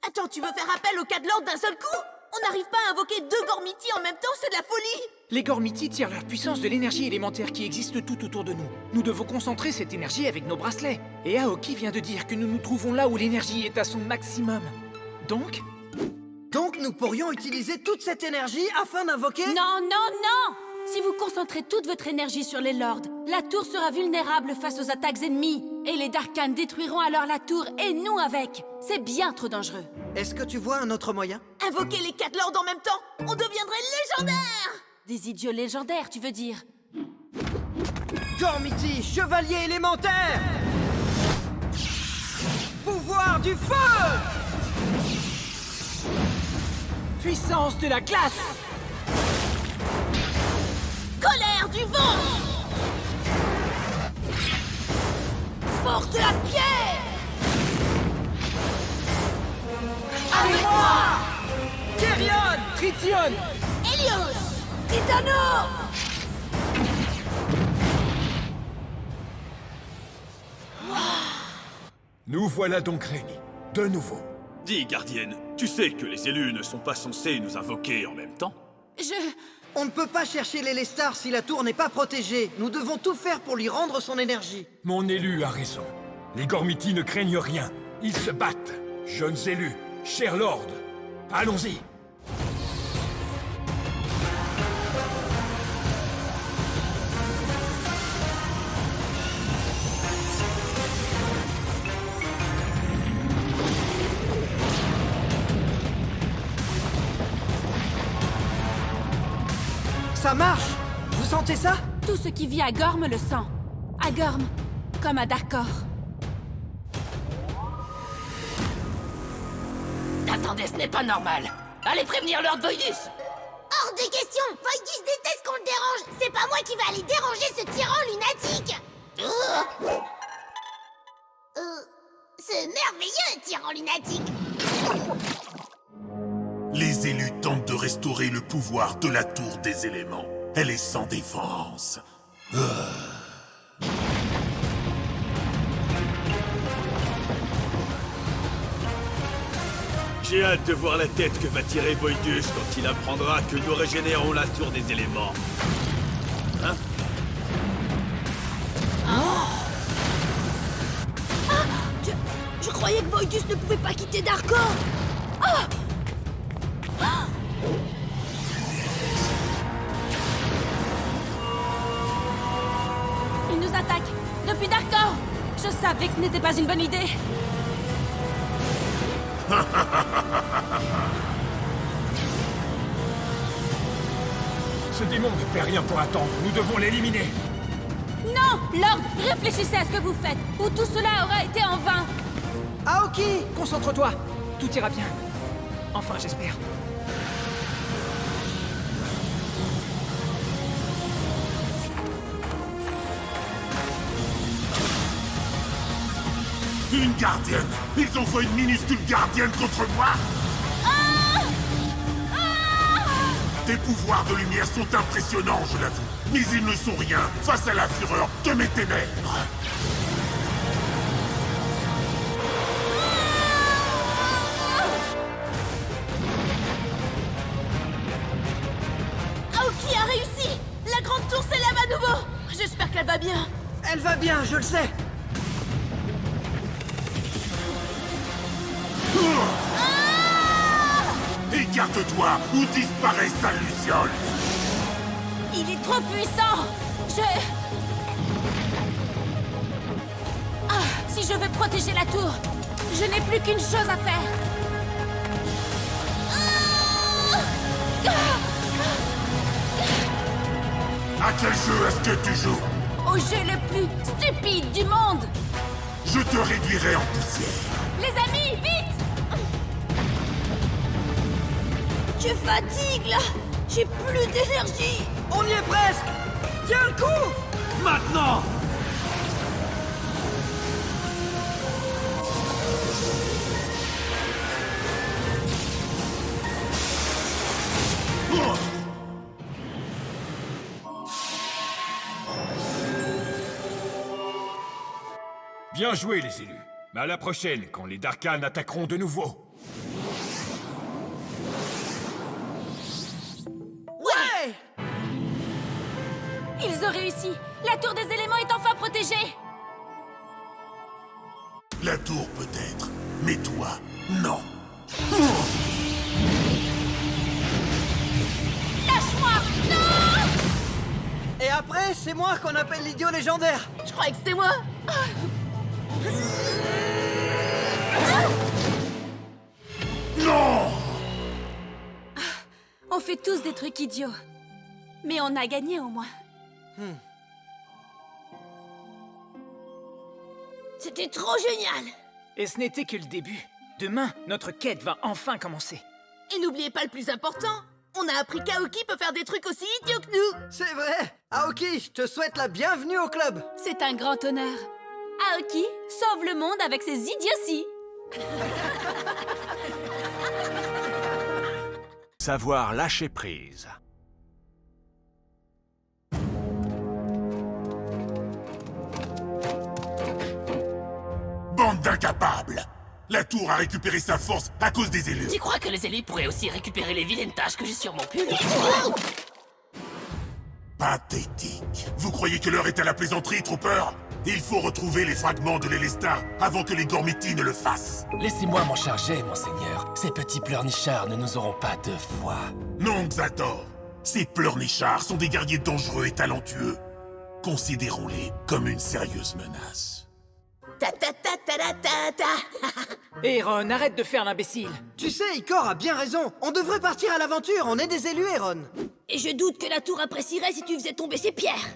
Attends, tu veux faire appel aux 4 lords d'un seul coup? On n'arrive pas à invoquer 2 Gormiti en même temps, c'est de la folie! Les Gormiti tirent leur puissance de l'énergie élémentaire qui existe tout autour de nous. Nous devons concentrer cette énergie avec nos bracelets. Et Aoki vient de dire que nous nous trouvons là où l'énergie est à son maximum. Donc nous pourrions utiliser toute cette énergie afin d'invoquer... Non, non, non! Si vous concentrez toute votre énergie sur les lords, la tour sera vulnérable face aux attaques ennemies. Et les Darkans détruiront alors la tour et nous avec. C'est bien trop dangereux. Est-ce que tu vois un autre moyen? Invoquer les 4 lords en même temps, on deviendrait légendaire! Des idiots légendaires, tu veux dire? Gormiti, chevalier élémentaire! Pouvoir du feu! puissance de la glace! Colère du vent! Force de la pierre! Avec moi! Kerion! Tritium! Helios! Titano! Nous voilà donc réunis, de nouveau. Dis, gardienne, tu sais que les élus ne sont pas censés nous invoquer en même temps? On ne peut pas chercher l'Elestar si la tour n'est pas protégée. Nous devons tout faire pour lui rendre son énergie. Mon élu a raison. Les Gormiti ne craignent rien. Ils se battent. Jeunes élus, chers lords, allons-y. Ça marche! Vous sentez ça? Tout ce qui vit à Gorm le sent. À Gorm, comme à Darkor. Attendez, ce n'est pas normal. Allez prévenir Lord Voidus! Hors des questions! Voidus c'est pas moi qui va aller déranger ce tyran lunatique. Ce merveilleux tyran lunatique. Les élus tentent de restaurer le pouvoir de la Tour des Éléments. Elle est sans défense. J'ai hâte de voir la tête que va tirer Voidus quand il apprendra que nous régénérons la Tour des Éléments. Hein? Je croyais que Voidus ne pouvait pas quitter Darkor. Il nous attaque depuis Darkor. Je savais que ce n'était pas une bonne idée. Ce démon ne fait rien pour attendre. Nous devons l'éliminer. Non, Lord, réfléchissez à ce que vous faites, ou tout cela aura été en vain. Aoki! Concentre-toi, tout ira bien. Enfin, j'espère. Une gardienne! Ils envoient une minuscule gardienne contre moi! Tes pouvoirs de lumière sont impressionnants, je l'avoue. Mais ils ne sont rien face à la fureur de mes ténèbres. Aoki a réussi! La grande tour s'élève à nouveau! J'espère qu'elle va bien. Elle va bien, je le sais. Écarte-toi ou disparaît, sale Luciole! Il est trop puissant. Si je veux protéger la tour, je n'ai plus qu'une chose à faire. À quel jeu est-ce que tu joues? Au jeu le plus stupide du monde. Je te réduirai en poussière. Les amis, vite! Je fatigue là. J'ai plus d'énergie. On y est presque. Tiens le coup! Maintenant! Bien joué, les élus. Mais à la prochaine, quand les Darkhan attaqueront de nouveau. Ouais! Ils ont réussi. La tour des éléments est enfin protégée. La tour peut-être, mais toi, non. Lâche-moi! Non! Et après, c'est moi qu'on appelle l'idiot légendaire. Je croyais que c'était moi. Non! On fait tous des trucs idiots. Mais on a gagné au moins. C'était trop génial. Et ce n'était que le début. Demain, notre quête va enfin commencer. Et n'oubliez pas le plus important. On a appris qu'Aoki peut faire des trucs aussi idiots que nous. C'est vrai. Aoki, je te souhaite la bienvenue au club. C'est un grand honneur. Aoki sauve le monde avec ses idioties. Savoir lâcher prise. Bande d'incapables! La tour a récupéré sa force à cause des élus. Tu crois que les élus pourraient aussi récupérer les vilaines taches que j'ai sur mon pull? Pathétique. Vous croyez que l'heure est à la plaisanterie, Trooper? Il faut retrouver les fragments de l'Elestar avant que les Gormiti ne le fassent. Laissez-moi m'en charger, monseigneur. Ces petits pleurnichards ne nous auront pas 2 fois. Non, Xator. Ces pleurnichards sont des guerriers dangereux et talentueux. Considérons-les comme une sérieuse menace. Ta ta ta ta ta ta ta. Aaron, arrête de faire l'imbécile. Tu sais, Icor a bien raison. On devrait partir à l'aventure. On est des élus, Aaron. Et je doute que la tour apprécierait si tu faisais tomber ses pierres.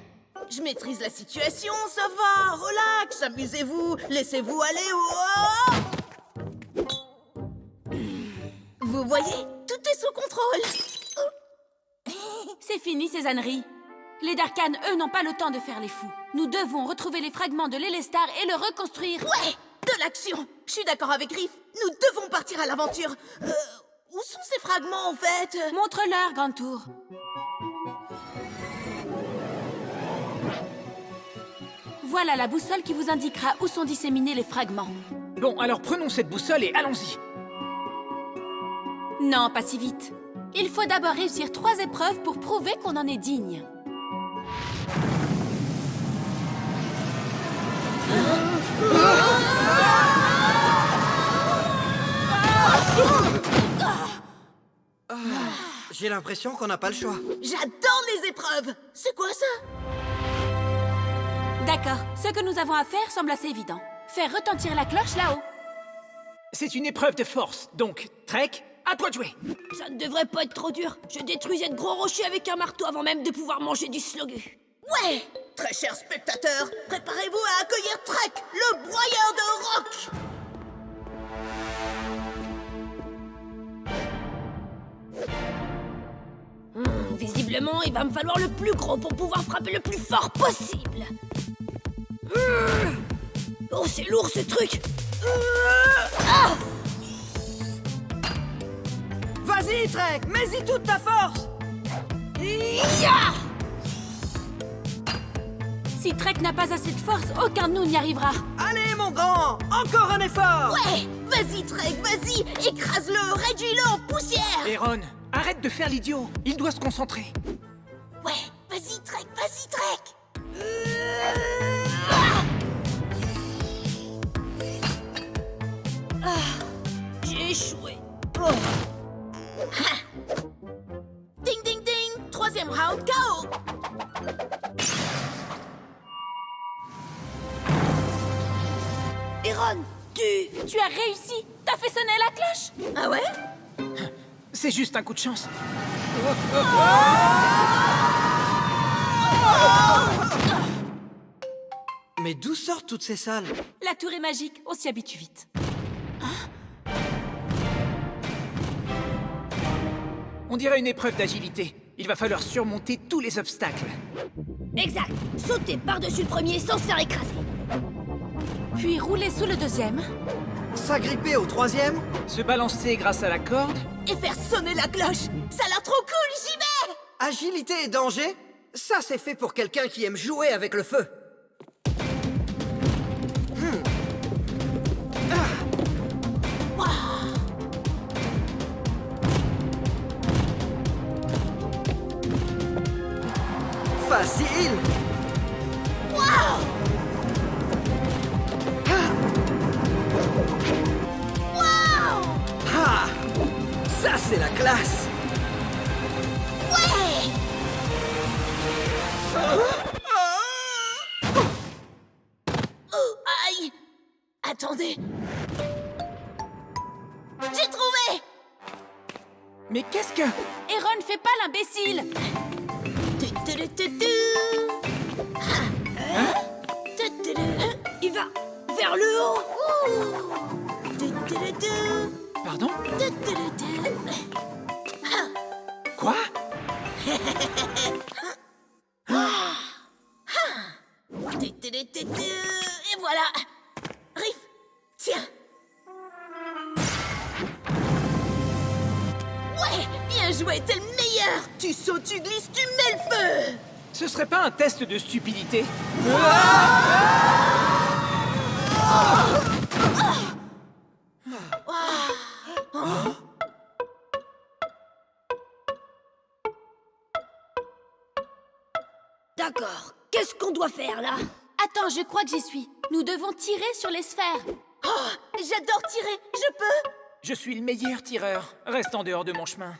Je maîtrise la situation, ça va. Relax, amusez-vous. Laissez-vous aller. Oh. Vous voyez, tout est sous contrôle. C'est fini ces âneries. Les Darkans, eux, n'ont pas le temps de faire les fous. Nous devons retrouver les fragments de l'Elestar et le reconstruire. Ouais, de l'action. Je suis d'accord avec Riff. Nous devons partir à l'aventure. Où sont ces fragments, en fait? Montre-leur, Grand Tour. Voilà la boussole qui vous indiquera où sont disséminés les fragments. Bon, alors prenons cette boussole et allons-y. Non, pas si vite. Il faut d'abord réussir 3 épreuves pour prouver qu'on en est digne. J'ai l'impression qu'on n'a pas le choix. J'adore les épreuves. C'est quoi ça? D'accord, ce que nous avons à faire semble assez évident. Faire retentir la cloche là-haut. C'est une épreuve de force, donc, Trek, à toi de jouer. Ça ne devrait pas être trop dur. Je détruisais de gros rochers avec un marteau avant même de pouvoir manger du slogu. Ouais! Très chers spectateurs, préparez-vous à accueillir Trek, le broyeur de roc! Visiblement, il va me falloir le plus gros pour pouvoir frapper le plus fort possible. Oh, c'est lourd ce truc. Vas-y, Trek, mets-y toute ta force. Si Trek n'a pas assez de force, aucun de nous n'y arrivera. Allez, mon grand, encore un effort. Ouais! Vas-y, Trek, vas-y! Écrase-le, réduis-le en poussière! Aaron, arrête de faire l'idiot. Il doit se concentrer. Ouais, vas-y, Trek, vas-y, Trek! J'ai échoué. Ding, ding, ding! 3e round KO! Aaron, Tu as réussi. T'as fait sonner la cloche. Ah ouais? C'est juste un coup de chance. Mais d'où sortent toutes ces salles? La tour est magique, on s'y habitue vite. On dirait une épreuve d'agilité. Il va falloir surmonter tous les obstacles. exact. Sauter par-dessus le premier sans se faire écraser. Puis rouler sous le 2e. S'agripper au 3e? Se balancer grâce à la corde. Et faire sonner la cloche! Ça a l'air trop cool, j'y vais! Agilité et danger? Ça, c'est fait pour quelqu'un qui aime jouer avec le feu. Facile! Waouh! Waouh! Ah! Ça, c'est la classe! Ouais! Oh, aïe! Attendez! J'ai trouvé! Mais qu'est-ce que... Aaron, fais pas l'imbécile. Il va vers le haut. Pardon? Quoi? Et voilà! Riff, tiens! Ouais! Bien joué, t'es le meilleur! Tu sautes, tu glisses, tu mets le feu! Ce serait pas un test de stupidité? D'accord. Qu'est-ce qu'on doit faire là? Attends, je crois que j'y suis. Nous devons tirer sur les sphères. Oh, j'adore tirer, je peux? Je suis le meilleur tireur. Reste en dehors de mon chemin.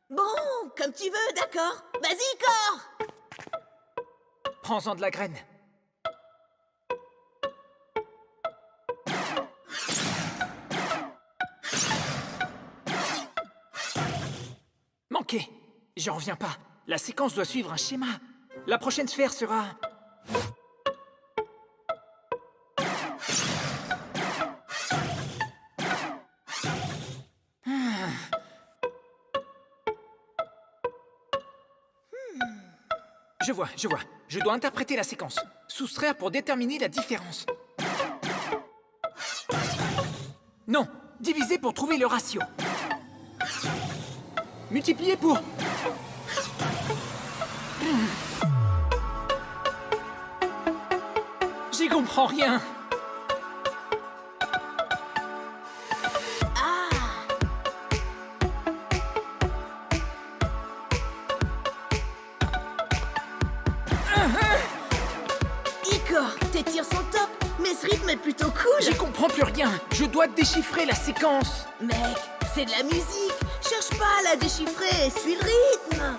Bon, comme tu veux, d'accord. Vas-y, Cor! Prends-en de la graine. Manqué. J'en reviens pas. La séquence doit suivre un schéma. La prochaine sphère sera... Je vois. Je dois interpréter la séquence. Soustraire pour déterminer la différence. Non, diviser pour trouver le ratio. Multiplier pour... J'y comprends rien. Igor, tes tirs sont top, mais ce rythme est plutôt cool. J'y comprends plus rien. Je dois déchiffrer la séquence. Mec, c'est de la musique. Cherche pas à la déchiffrer, suis le rythme.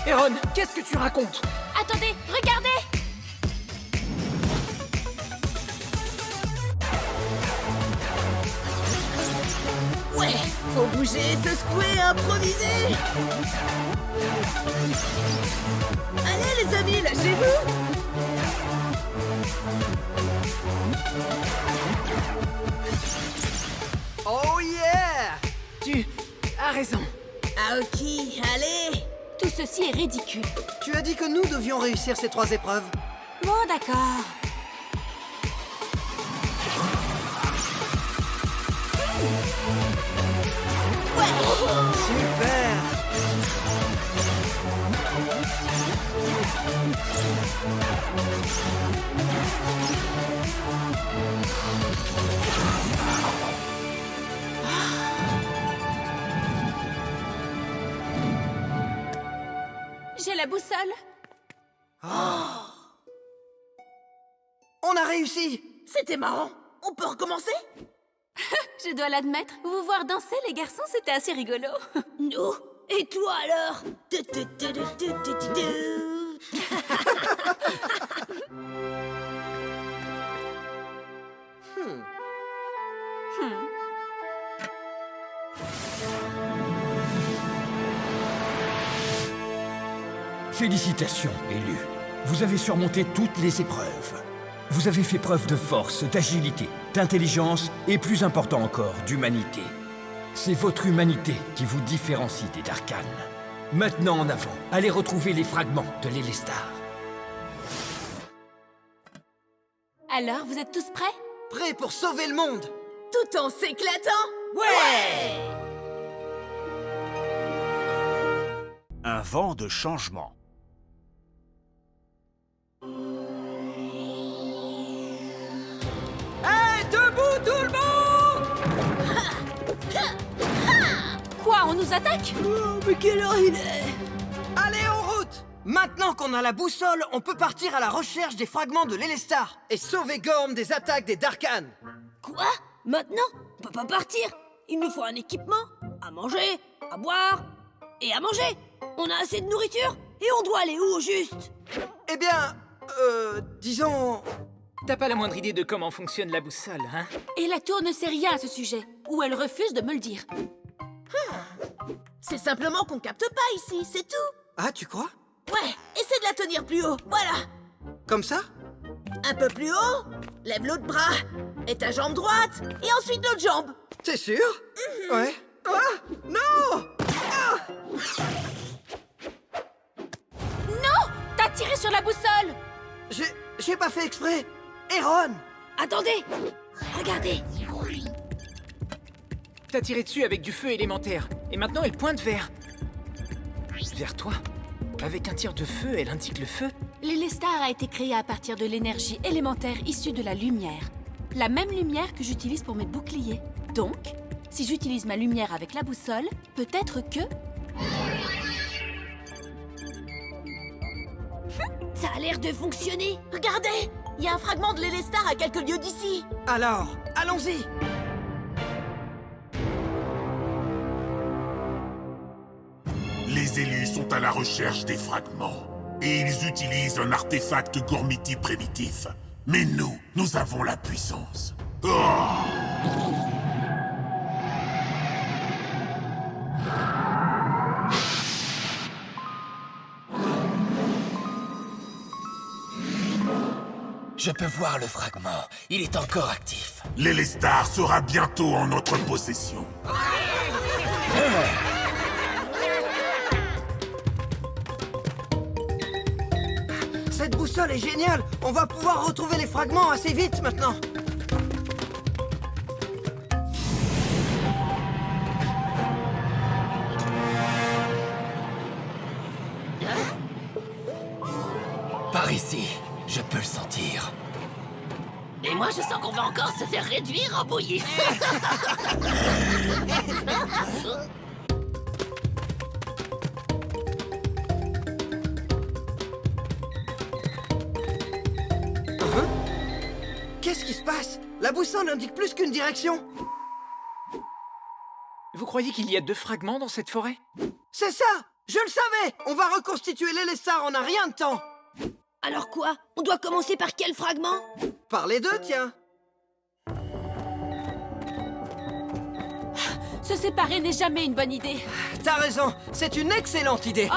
Erron, qu'est-ce que tu racontes? Attendez, regardez! Ouais, faut bouger, se secouer, improviser. Allez les amis, lâchez-vous. Oh yeah! Tu as raison. Aoki, allez. Tout ceci est ridicule. Tu as dit que nous devions réussir ces 3 épreuves. Bon, d'accord. Super! J'ai la boussole. On a réussi! C'était marrant. On peut recommencer? Je dois l'admettre, vous voir danser, les garçons, c'était assez rigolo. Nous? Et toi alors? Félicitations, élus. Vous avez surmonté toutes les épreuves. Vous avez fait preuve de force, d'agilité, d'intelligence et, plus important encore, d'humanité. C'est votre humanité qui vous différencie des Darkhan. Maintenant en avant, allez retrouver les fragments de l'Elestar. Alors, vous êtes tous prêts? Prêt pour sauver le monde! Tout en s'éclatant? Ouais! Un vent de changement. Hey, debout tout le monde! Quoi, on nous attaque? Oh, mais quelle heure il est? Allez, en route! Maintenant qu'on a la boussole, on peut partir à la recherche des fragments de l'Elestar et sauver Gorm des attaques des Darkhan. Quoi? Maintenant? On peut pas partir. Il nous faut un équipement, à manger, à boire et à manger. On a assez de nourriture et on doit aller où au juste? Eh bien, disons... T'as pas la moindre idée de comment fonctionne la boussole, hein? Et la tour ne sait rien à ce sujet, ou elle refuse de me le dire. C'est simplement qu'on capte pas ici, c'est tout. Ah, tu crois? Ouais, essaie de la tenir plus haut, voilà. Comme ça? Un peu plus haut, lève l'autre bras, et ta jambe droite, et ensuite l'autre jambe. T'es sûr? Ouais. Ah! Non! Ah! Non! T'as tiré sur la boussole! J'ai pas fait exprès! Erron! Attendez! Regardez! T'as tiré dessus avec du feu élémentaire, et maintenant elle pointe vers toi. Avec un tir de feu, elle indique le feu. L'Elestar a été créé à partir de l'énergie élémentaire issue de la lumière. La même lumière que j'utilise pour mes boucliers. Donc, si j'utilise ma lumière avec la boussole, peut-être que... Ça a l'air de fonctionner! Regardez! Il y a un fragment de l'Elestar à quelques lieues d'ici. Alors, allons-y! Les élus sont à la recherche des fragments. Et ils utilisent un artefact Gormiti primitif. Mais nous avons la puissance. Oh! Je peux voir le fragment. Il est encore actif. L'Elestar sera bientôt en notre possession. Cette boussole est géniale! On va pouvoir retrouver les fragments assez vite maintenant! Par ici, je peux le sentir. Et moi, je sens qu'on va encore se faire réduire en bouillie. Qu'est-ce qui se passe? La boussole indique plus qu'une direction! Vous croyez qu'il y a 2 fragments dans cette forêt? C'est ça! Je le savais! On va reconstituer l'Élestar en un rien de temps! Alors quoi? On doit commencer par quel fragment? Par les deux, tiens! Se séparer n'est jamais une bonne idée. T'as raison, c'est une excellente idée!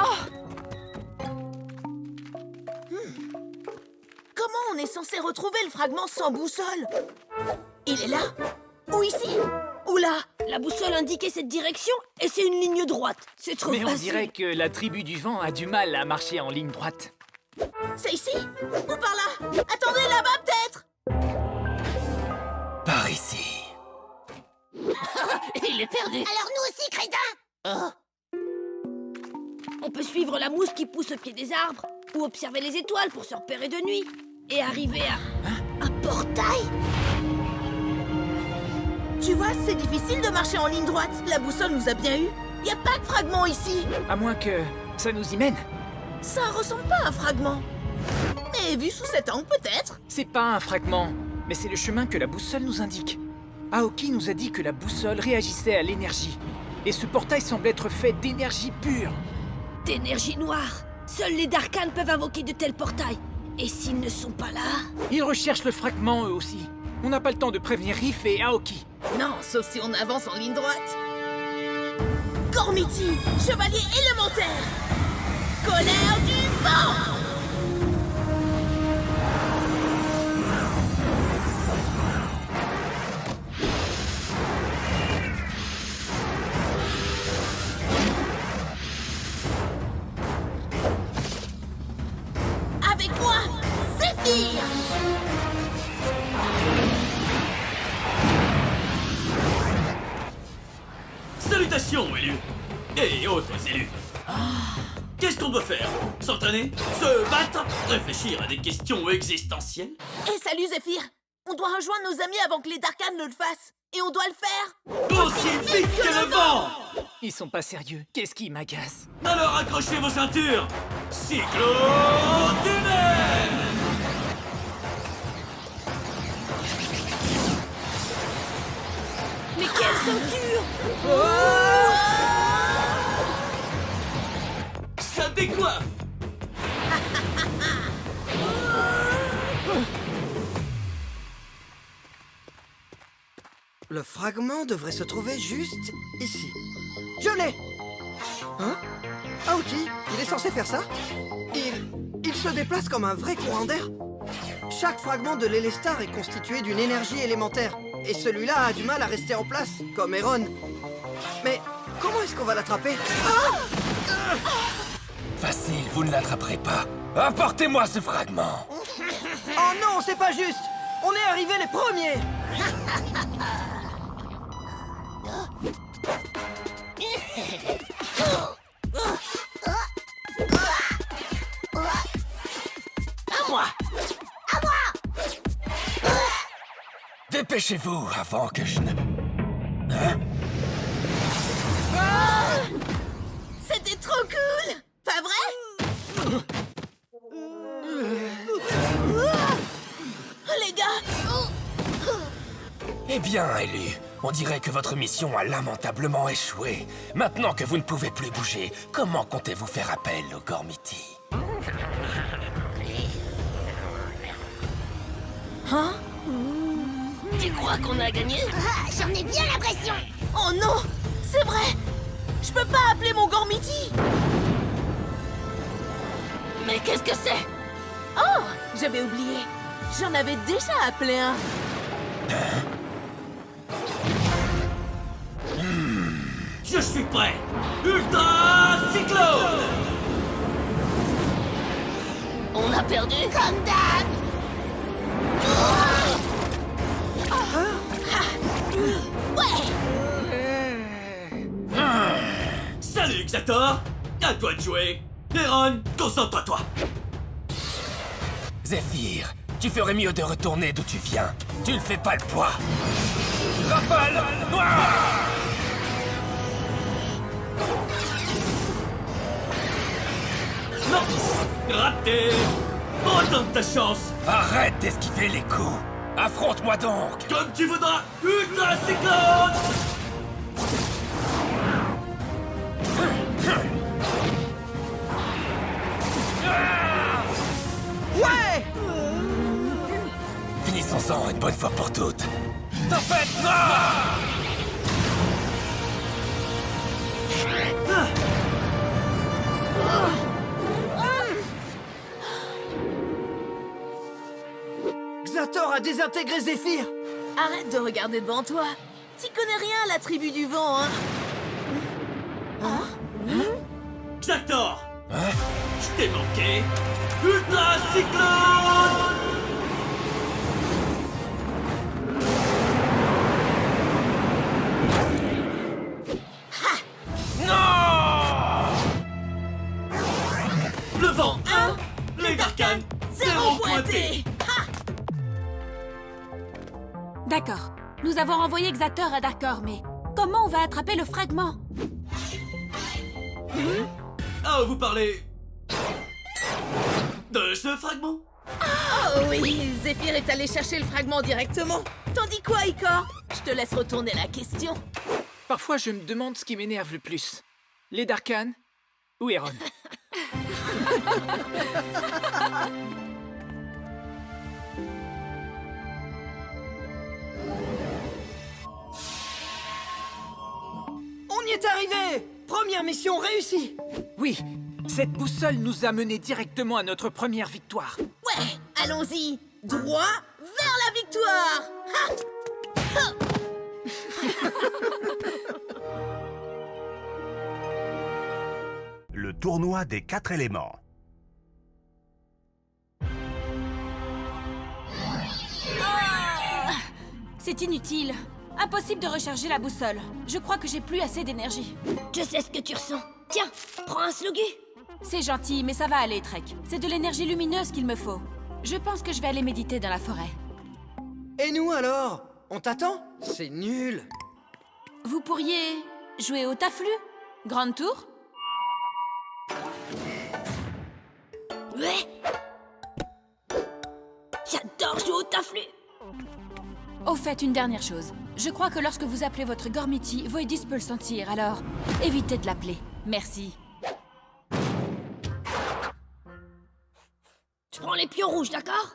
Comment on est censé retrouver le fragment sans boussole? Il est là? Ou ici? Ou là? La boussole indiquait cette direction et c'est une ligne droite. C'est trop Mais facile. on dirait que la tribu du vent a du mal à marcher en ligne droite. C'est ici? Ou par là? Attendez, là-bas peut-être? Par ici. Il est perdu. Alors nous aussi, crétin! On peut suivre la mousse qui pousse au pied des arbres ou observer les étoiles pour se repérer de nuit et arriver à un portail. Tu vois, c'est difficile de marcher en ligne droite. La boussole nous a bien eu. Y a pas de fragment ici. À moins que ça nous y mène. Ça ressemble pas à un fragment. Mais vu sous cet angle, peut-être. C'est pas un fragment, mais c'est le chemin que la boussole nous indique. Aoki nous a dit que la boussole réagissait à l'énergie. Et ce portail semble être fait d'énergie pure. D'énergie noire. Seuls les Darkans peuvent invoquer de tels portails. Et s'ils ne sont pas là... Ils recherchent le fragment eux aussi. On n'a pas le temps de prévenir Riff et Aoki. Non, sauf si on avance en ligne droite. Gormiti, chevalier élémentaire. Colère du vent. Avec moi, Zéphyr. Salutations, élus! Et autres élus! Qu'est-ce qu'on doit faire? S'entraîner? Se battre? Réfléchir à des questions existentielles? Et salut Zéphyr. On doit rejoindre nos amis avant que les Darkans ne le fassent. Et on doit le faire Aussi vite que le vent! Ils sont pas sérieux. Qu'est-ce qui m'agace? Alors accrochez vos ceintures! Cyclotunnel! Mais quelle ceinture! Ça décoiffe! Le fragment devrait se trouver juste ici. Je l'ai! Hein? Aoki, il est censé faire ça? Il se déplace comme un vrai courant d'air. Chaque fragment de l'Élestar est constitué d'une énergie élémentaire. Et celui-là a du mal à rester en place, comme Eron. Mais comment est-ce qu'on va l'attraper? Facile, vous ne l'attraperez pas. Apportez-moi ce fragment. Oh non, c'est pas juste! On est arrivés les premiers! À moi. À moi! Dépêchez-vous avant que je ne... Hein? C'était trop cool! Pas vrai? Les gars! Eh bien, élu, on dirait que votre mission a lamentablement échoué. Maintenant que vous ne pouvez plus bouger, comment comptez-vous faire appel au Gormiti? Hein? Tu crois qu'on a gagné? Ah, j'en ai bien l'impression! Oh non! C'est vrai! Je peux pas appeler mon Gormiti! Mais qu'est-ce que c'est? Oh! J'avais oublié. J'en avais déjà appelé un. Je suis prêt! Ultra Cyclone! On a perdu. Comme d'hab. Salut, Xator! À toi de jouer! Neron, concentre-toi! Zéphyr, tu ferais mieux de retourner d'où tu viens. Tu ne fais pas le poids. Rafale noire! Non! Raté! Retente ta chance! Arrête d'esquiver les coups. Affronte-moi donc. Comme tu voudras! Ultra cyclone! Ouais! Finissons-en une bonne fois pour toutes. Tempête noire! Xator a désintégré Zéphyr. Arrête de regarder devant toi. T'y connais rien à la tribu du vent, hein? Xator! Je t'ai manqué! Ultra cyclone! Le vent 1, les Darkans 0 pointé. D'accord. Nous avons envoyé Xator à Darkor, mais comment on va attraper le fragment? Ah, vous parlez... de ce fragment? Oh oui, Zéphyr est allé chercher le fragment directement. T'en dis quoi, Icor? Je te laisse retourner la question. Parfois, je me demande ce qui m'énerve le plus. Les Darkans ou Eron. On y est arrivé! Première mission réussie! Oui, cette boussole nous a menés directement à notre première victoire. Ouais, allons-y. Droit vers la victoire. Ha! Ha! Le tournoi des 4 éléments. C'est inutile. Impossible de recharger la boussole. Je crois que j'ai plus assez d'énergie. Je sais ce que tu ressens. Tiens, prends un slogu. C'est gentil, mais ça va aller, Trek. C'est de l'énergie lumineuse qu'il me faut. Je pense que je vais aller méditer dans la forêt. Et nous alors? On t'attend? C'est nul. Vous pourriez jouer au taflu? Grande tour? Ouais. J'adore jouer au taflu. Au fait, une dernière chose. Je crois que lorsque vous appelez votre Gormiti, Voidus peut le sentir, alors évitez de l'appeler. Merci. Je prends les pions rouges, d'accord?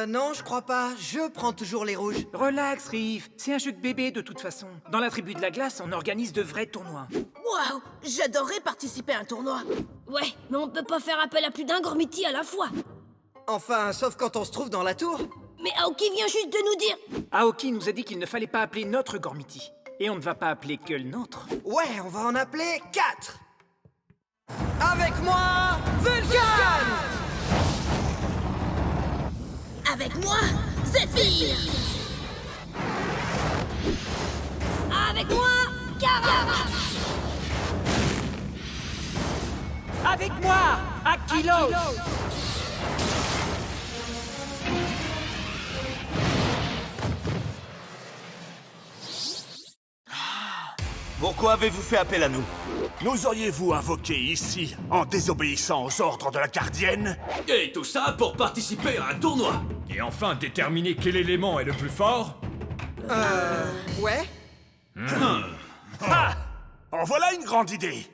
Non, je crois pas. Je prends toujours les rouges. Relax, Riff. C'est un jeu de bébé de toute façon. Dans la tribu de la glace, on organise de vrais tournois. Waouh, j'adorerais participer à un tournoi. Ouais, mais on peut pas faire appel à plus d'un Gormiti à la fois. Enfin, sauf quand on se trouve dans la tour. Mais Aoki vient juste de nous dire... Aoki nous a dit qu'il ne fallait pas appeler notre Gormiti. Et on ne va pas appeler que le nôtre. Ouais, on va en appeler 4. Avec moi, Vulcan! Avec moi, Zéphyr. Avec moi, Kara! Avec moi, Akilos! Pourquoi avez-vous fait appel à nous? Nous auriez-vous invoqué ici en désobéissant aux ordres de la gardienne? Et tout ça pour participer à un tournoi. Et enfin, déterminer quel élément est le plus fort? Ouais? Ah! En voilà une grande idée!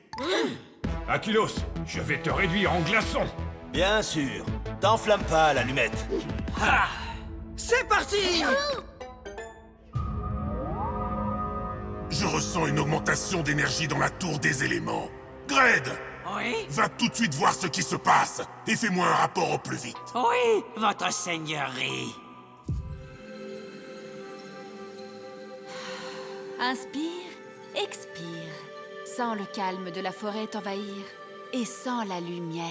Akilos, je vais te réduire en glaçon. Bien sûr. T'enflamme pas, l'allumette. C'est parti! Je ressens une augmentation d'énergie dans la tour des éléments. Gred! Oui? Va tout de suite voir ce qui se passe et fais-moi un rapport au plus vite. Oui, votre seigneurie. Inspire, expire. Sens le calme de la forêt t'envahir et sens la lumière.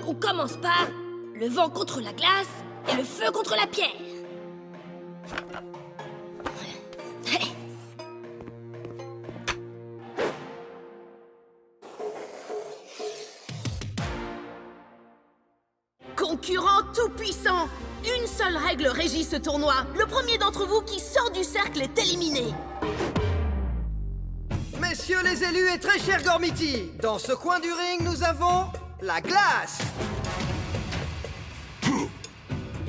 on commence par le vent contre la glace et le feu contre la pierre. Concurrent tout-puissant, une seule règle régit ce tournoi. Le premier d'entre vous qui sort du cercle est éliminé. Messieurs les élus et très chers Gormiti, dans ce coin du ring, nous avons la glace.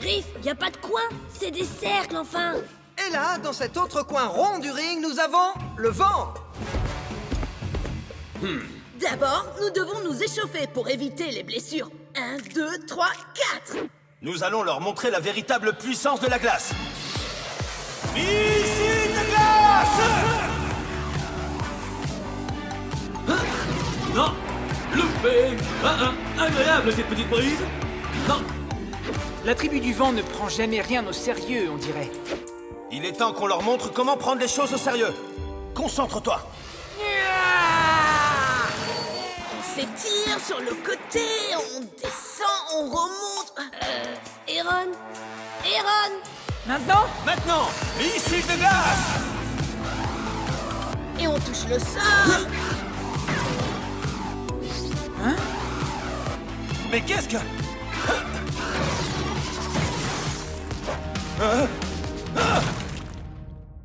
Riff, y a pas de coin, c'est des cercles enfin. Et là, dans cet autre coin rond du ring, nous avons le vent. D'abord, nous devons nous échauffer pour éviter les blessures. 1, 2, 3, 4. Nous allons leur montrer la véritable puissance de la glace. Missile de glace! Non! Loupé! Agréable cette petite brise! Non! La tribu du vent ne prend jamais rien au sérieux, on dirait. Il est temps qu'on leur montre comment prendre les choses au sérieux. Concentre-toi. On s'étire sur le côté, on descend, on remonte. Aaron. Maintenant? Maintenant, missile de glace! Et on touche le sol. Hein? Mais qu'est-ce que...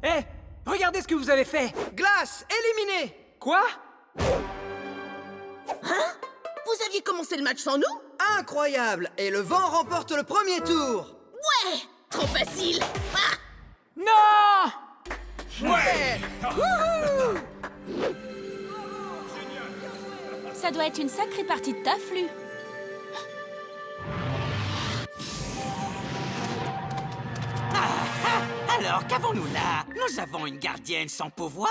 Hé, regardez ce que vous avez fait. Glace, éliminée. Quoi? Hein? Vous aviez commencé le match sans nous? Incroyable. Et le vent remporte le premier tour. Ouais! Trop facile. Ah! Non! Ouais. Ça doit être une sacrée partie de taf, lui. Alors, qu'avons-nous là? Nous avons une gardienne sans pouvoir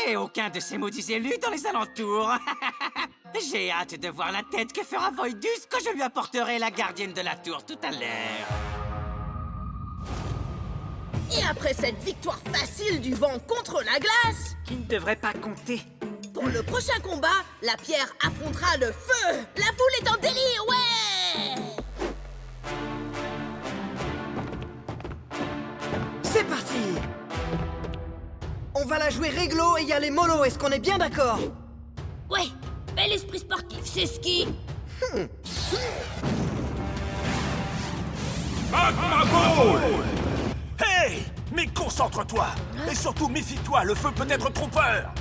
et aucun de ces maudits élus dans les alentours. J'ai hâte de voir la tête que fera Voidus quand je lui apporterai la gardienne de la tour tout à l'heure. Et après cette victoire facile du vent contre la glace, Qui ne devrait pas compter. pour le prochain combat, la pierre affrontera le feu. La foule est en délire, ouais! C'est parti. On va la jouer réglo et y aller mollo, est-ce qu'on est bien d'accord? Ouais, bel esprit sportif, c'est ce qui... Magma Ball! Hey! Mais concentre-toi! Et surtout, méfie-toi, le feu peut être trompeur!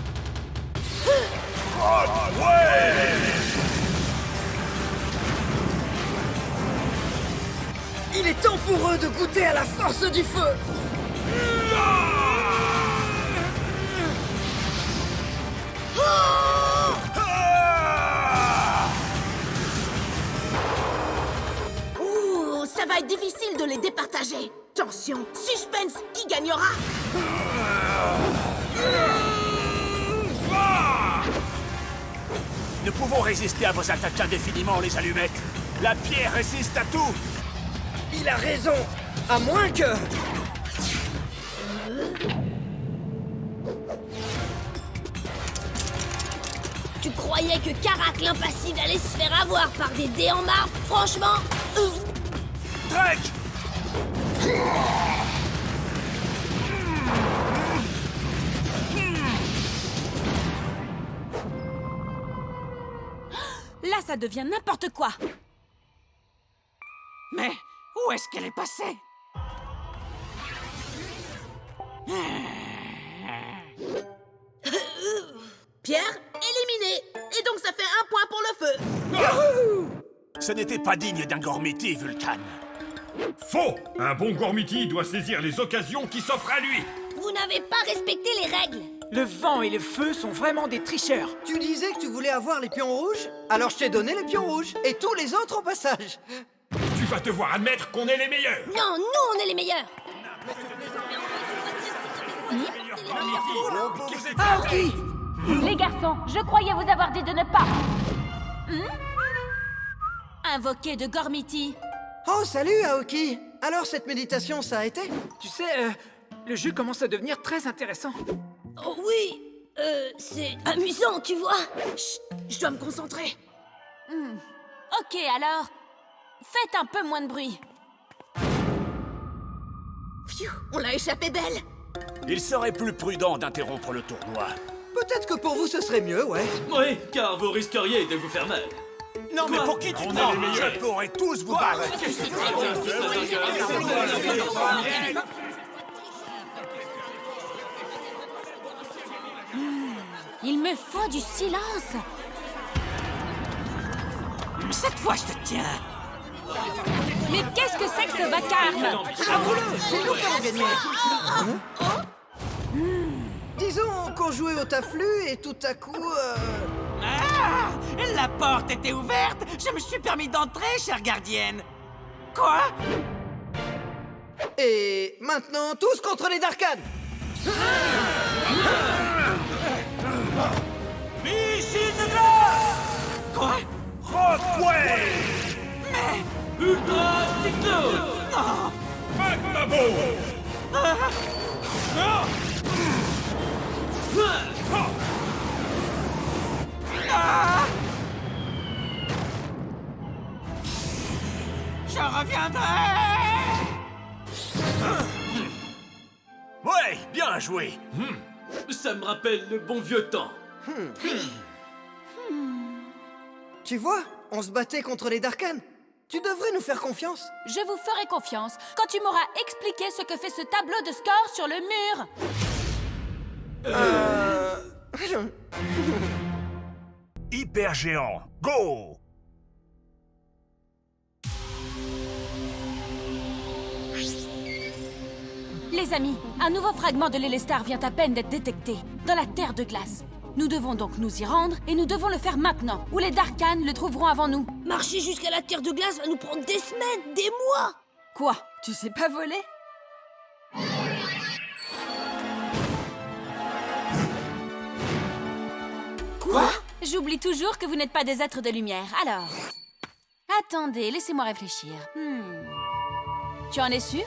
Il est temps pour eux de goûter à la force du feu. Ouh, ça va être difficile de les départager. Tension, suspense, qui gagnera? Nous pouvons résister à vos attaques indéfiniment, les allumettes. La pierre résiste à tout. Il a raison. À moins que... Tu croyais que Karak l'impassible allait se faire avoir par des dés en marbre? Franchement... Drake! Là, ça devient n'importe quoi. Mais où est-ce qu'elle est passée? Pierre, éliminé. Et donc ça fait 1 point pour le feu. Ce n'était pas digne d'un Gormiti, Vulcan. Faux! Un bon Gormiti doit saisir les occasions qui s'offrent à lui. Vous n'avez pas respecté les règles. Le vent et le feu sont vraiment des tricheurs. Tu disais que tu voulais avoir les pions rouges? Alors je t'ai donné les pions rouges. Et tous les autres au passage. Tu vas devoir admettre qu'on est les meilleurs. Non, nous, on est les meilleurs. Aoki! Les garçons, je croyais vous avoir dit de ne pas... Invoquer de Gormiti. Oh, salut, Aoki. Alors, cette méditation, ça a été? Tu sais, le jeu commence à devenir très intéressant. Oh oui, c'est amusant, tu vois. Chut, je dois me concentrer. Ok, alors... Faites un peu moins de bruit. Pfiou, on l'a échappé belle. Il serait plus prudent d'interrompre le tournoi. Peut-être que pour vous ce serait mieux, ouais. Oui, car vous risqueriez de vous faire mal. Non, mais pour qui tu te prends? Je pourrais tous vous barrer. Il me faut du silence. Cette fois, je te tiens. Mais qu'est-ce que c'est que ce vacarme? Bravo-le! C'est nous qui allons gagner. Disons qu'on jouait au taflu et tout à coup... Ah! La porte était ouverte. Je me suis permis d'entrer, chère gardienne. Quoi? Et maintenant, tous contre les Darkans. Missile de glace! Quoi? Rockway! Mais... Ultra Cyclone! Oh! Magnabo! Ah! Je reviendrai! Ouais, bien joué. Ça me rappelle le bon vieux temps. Tu vois, on se battait contre les Darkans. Tu devrais nous faire confiance. Je vous ferai confiance quand tu m'auras expliqué ce que fait ce tableau de score sur le mur. Hyper géant, go! Les amis, un nouveau fragment de l'Élestar vient à peine d'être détecté, dans la Terre de glace. Nous devons donc nous y rendre, et nous devons le faire maintenant, ou les Darkans le trouveront avant nous. Marcher jusqu'à la Terre de glace va nous prendre des semaines, des mois. Quoi? Tu sais pas voler? Quoi? J'oublie toujours que vous n'êtes pas des êtres de lumière, alors... Attendez, laissez-moi réfléchir. Tu en es sûr?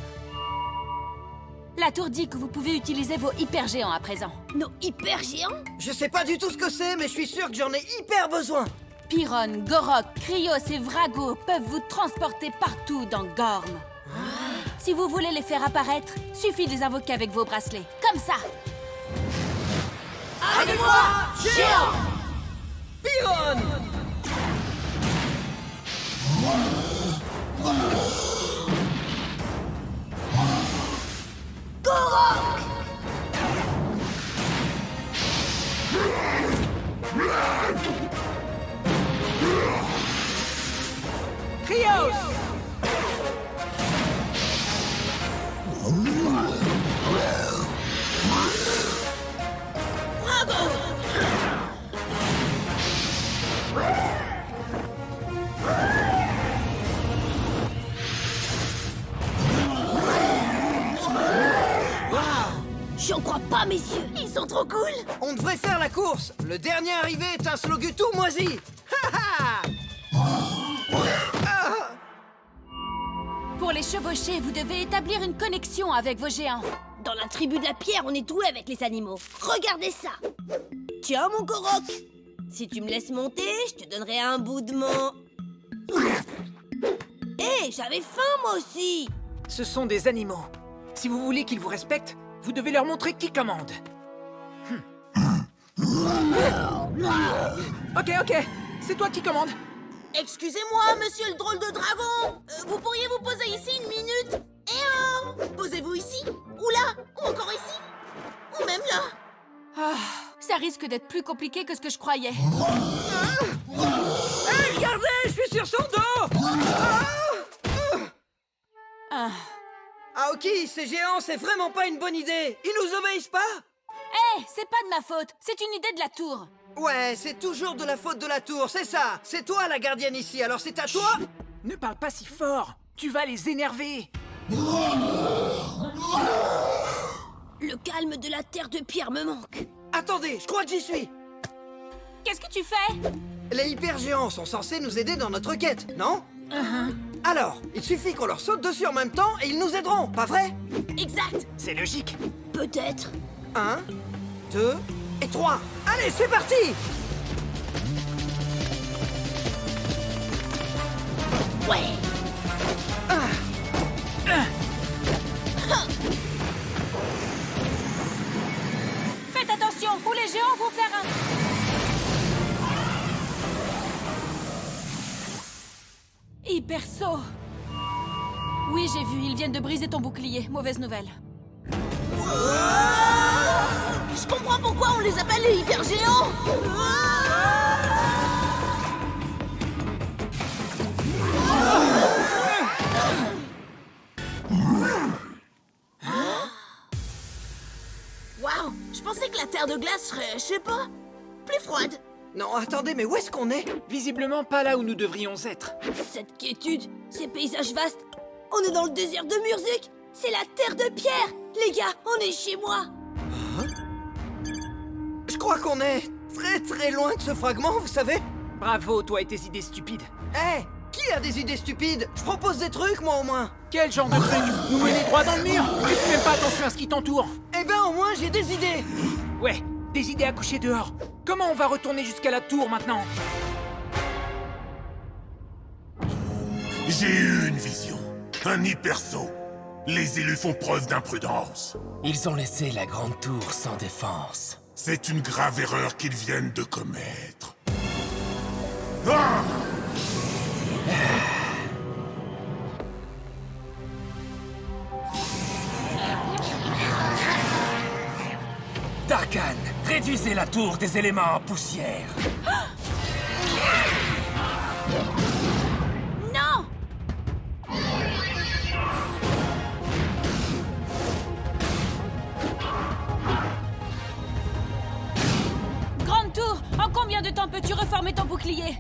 La tour dit que vous pouvez utiliser vos hyper géants à présent. Nos hyper géants? Je sais pas du tout ce que c'est, mais je suis sûr que j'en ai hyper besoin. Piron, Gorok, Krios et Vrago peuvent vous transporter partout dans Gorm. Si vous voulez les faire apparaître, suffit de les invoquer avec vos bracelets. Comme ça. Avec-moi, géant! Piron! Gorok! Krios! J'en crois pas, messieurs. Ils sont trop cool. On devrait faire la course. Le dernier arrivé est un slogutu moisi. Pour les chevaucher, vous devez établir une connexion avec vos géants. Dans la tribu de la pierre, on est doué avec les animaux. Regardez ça. Tiens, mon Gorok. Si tu me laisses monter, je te donnerai un bout de mon... Hé, j'avais faim, moi aussi. Ce sont des animaux. Si vous voulez qu'ils vous respectent, vous devez leur montrer qui commande. Ok, c'est toi qui commandes. Excusez-moi, monsieur le drôle de dragon. Vous pourriez vous poser ici une minute? Posez-vous ici, ou là, ou encore ici, ou même là. Ça risque d'être plus compliqué que ce que je croyais. Hey, regardez, je suis sur son dos. Aoki, ces géants, c'est vraiment pas une bonne idée. Ils nous obéissent pas. C'est pas de ma faute, c'est une idée de la tour. Ouais, c'est toujours de la faute de la tour, c'est ça. C'est toi la gardienne ici, alors c'est à toi. Ne parle pas si fort, tu vas les énerver. Le calme de la terre de pierre me manque. Attendez, je crois que j'y suis. Qu'est-ce que tu fais? Les hyper-géants sont censés nous aider dans notre quête, non? Alors, il suffit qu'on leur saute dessus en même temps et ils nous aideront, pas vrai? Exact. C'est logique. Peut-être. 1, 2 et 3. Allez, c'est parti! Ouais. Faites attention, ou les géants vont faire un... Hyper saut. Oui, j'ai vu, ils viennent de briser ton bouclier. Mauvaise nouvelle. Je comprends pourquoi on les appelle les hyper géants. Waouh, je pensais que la terre de glace serait, je sais pas, plus froide. Non, attendez, mais où est-ce qu'on est? Visiblement pas là où nous devrions être. Cette quiétude, ces paysages vastes. On est dans le désert de Murzuk. C'est la terre de pierre. Les gars, on est chez moi. Je crois qu'on est très très loin de ce fragment, vous savez? Bravo, toi et tes idées stupides. Hé, qui a des idées stupides? Je propose des trucs, moi, au moins. Quel genre de truc? Nous mener droit dans le mur? Tu fais même pas attention à ce qui t'entoure. Eh ben, au moins, j'ai des idées. Ouais, des idées à coucher dehors. Comment on va retourner jusqu'à la tour maintenant? J'ai eu une vision. Un hypersaut. Les élus font preuve d'imprudence. Ils ont laissé la grande tour sans défense. C'est une grave erreur qu'ils viennent de commettre. Ah! Darkan, réduisez la tour des éléments en poussière. Non! Grande tour, en combien de temps peux-tu reformer ton bouclier?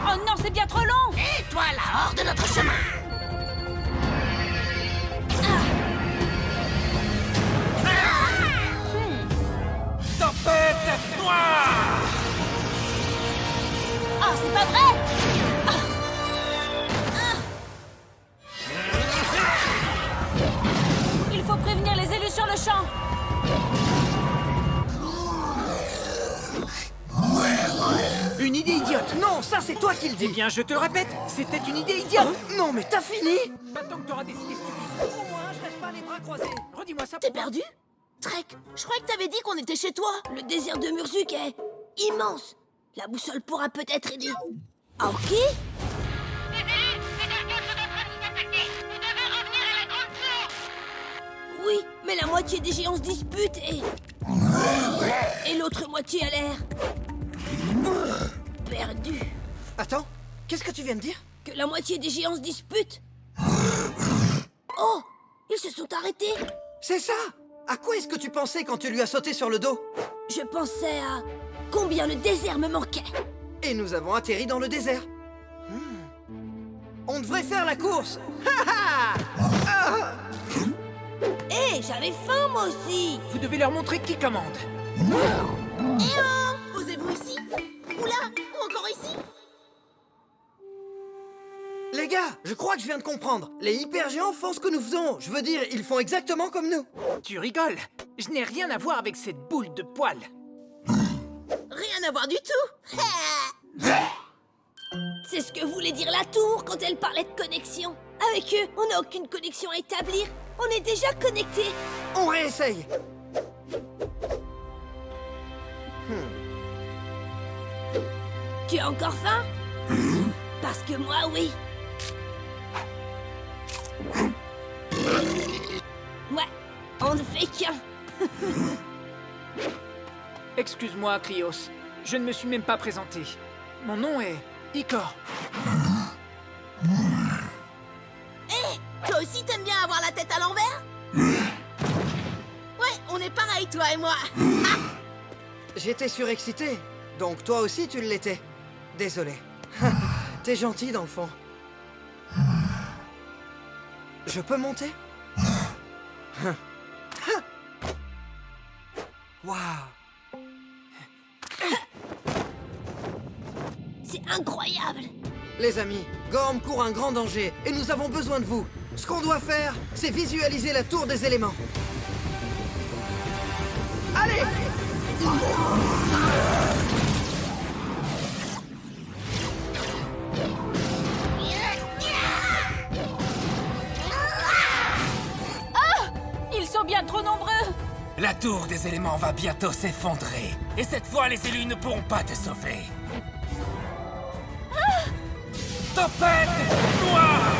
Oh non, c'est bien trop long! Et toi, là, hors de notre chemin. Tempête noire! Ah, c'est pas vrai! Il faut prévenir les élus sur le champ! Une idée idiote! Non, ça, c'est toi qui le Eh dis. bien, je te le répète, c'était une idée idiote! Non, mais t'as fini. Pas tant que t'auras des idées stupides. Au moins, je reste pas les bras croisés. Redis-moi ça. T'es perdu? Trek, je croyais que t'avais dit qu'on était chez toi. Le désert de Murzuk est immense. La boussole pourra peut-être aider. Ah, ok? Oui, mais la moitié des géants se disputent et l'autre moitié a l'air perdue. Attends, qu'est-ce que tu viens de dire? Que la moitié des géants se disputent. Oh, ils se sont arrêtés. C'est ça. À quoi est-ce que tu pensais quand tu lui as sauté sur le dos? Je pensais à combien le désert me manquait. Et nous avons atterri dans le désert. On devrait faire la course. Hé, j'avais faim moi aussi. Vous devez leur montrer qui commande. Eh oh! Posez-vous ici. Ou là, ou encore ici. Les gars, je crois que je viens de comprendre. Les hyper-géants font ce que nous faisons. Je veux dire, ils font exactement comme nous. Tu rigoles? Je n'ai rien à voir avec cette boule de poils. Rien à voir du tout. C'est ce que voulait dire la tour quand elle parlait de connexion. Avec eux, on n'a aucune connexion à établir. On est déjà connectés. On réessaye. Tu as encore faim? Parce que moi, oui. Ouais, on ne fait qu'un. Excuse-moi, Krios. Je ne me suis même pas présenté. Mon nom est Ikor. Toi aussi t'aimes bien avoir la tête à l'envers? Ouais, on est pareil, toi et moi. J'étais surexcité. Donc toi aussi, tu l'étais. Désolé. T'es gentil, dans le fond. Je peux monter? Waouh! C'est incroyable. Les amis, Gorm court un grand danger et nous avons besoin de vous. Ce qu'on doit faire, c'est visualiser la tour des éléments. Allez! bien trop nombreux! La tour des éléments va bientôt s'effondrer. Et cette fois, les élus ne pourront pas te sauver. Tempête noire!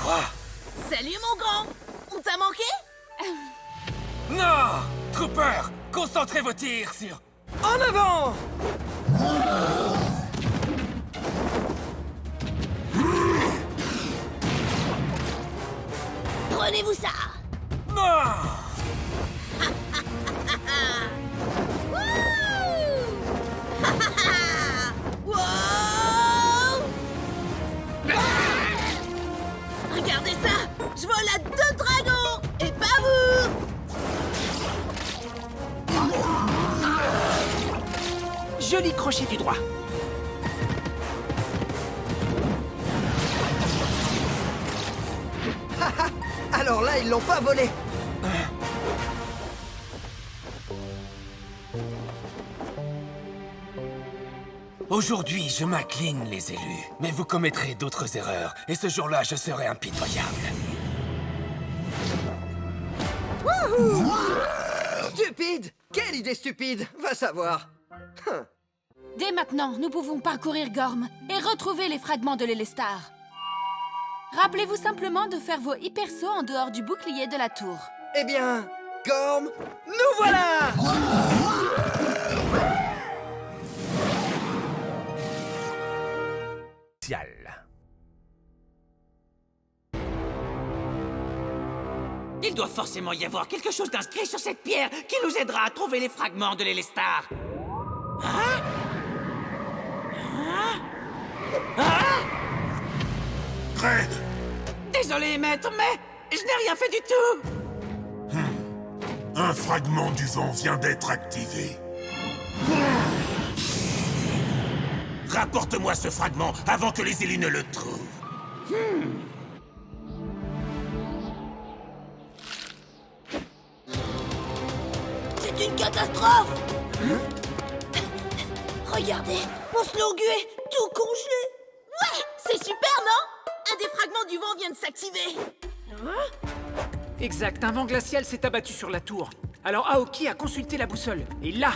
Quoi? Salut mon grand! On t'a manqué? Non! Trooper, concentrez vos tirs sur... En avant! Prenez-vous ça! Non! Wow! Regardez ça! Je vole à 2 dragons! Et pas vous! Joli crochet du droit. Alors là, ils l'ont pas volé. Aujourd'hui, je m'incline, les élus. Mais vous commettrez d'autres erreurs, et ce jour-là, je serai impitoyable. Wouhou! Stupide! Quelle idée stupide! Va savoir. Dès maintenant, nous pouvons parcourir Gorm et retrouver les fragments de l'Élestar. Rappelez-vous simplement de faire vos hypersauts en dehors du bouclier de la tour. Eh bien, Gorm, nous voilà! Il doit forcément y avoir quelque chose d'inscrit sur cette pierre qui nous aidera à trouver les fragments de l'Élestar. Hein? Hein? Hein? Dredd! Désolé, maître, mais je n'ai rien fait du tout. Un fragment du vent vient d'être activé. Rapporte-moi ce fragment avant que les élus ne le trouvent. C'est une catastrophe! Regardez, mon slogu est tout congelé! Ouais! C'est super, non? Un des fragments du vent vient de s'activer. Exact, un vent glacial s'est abattu sur la tour. Alors Aoki a consulté la boussole. Et là...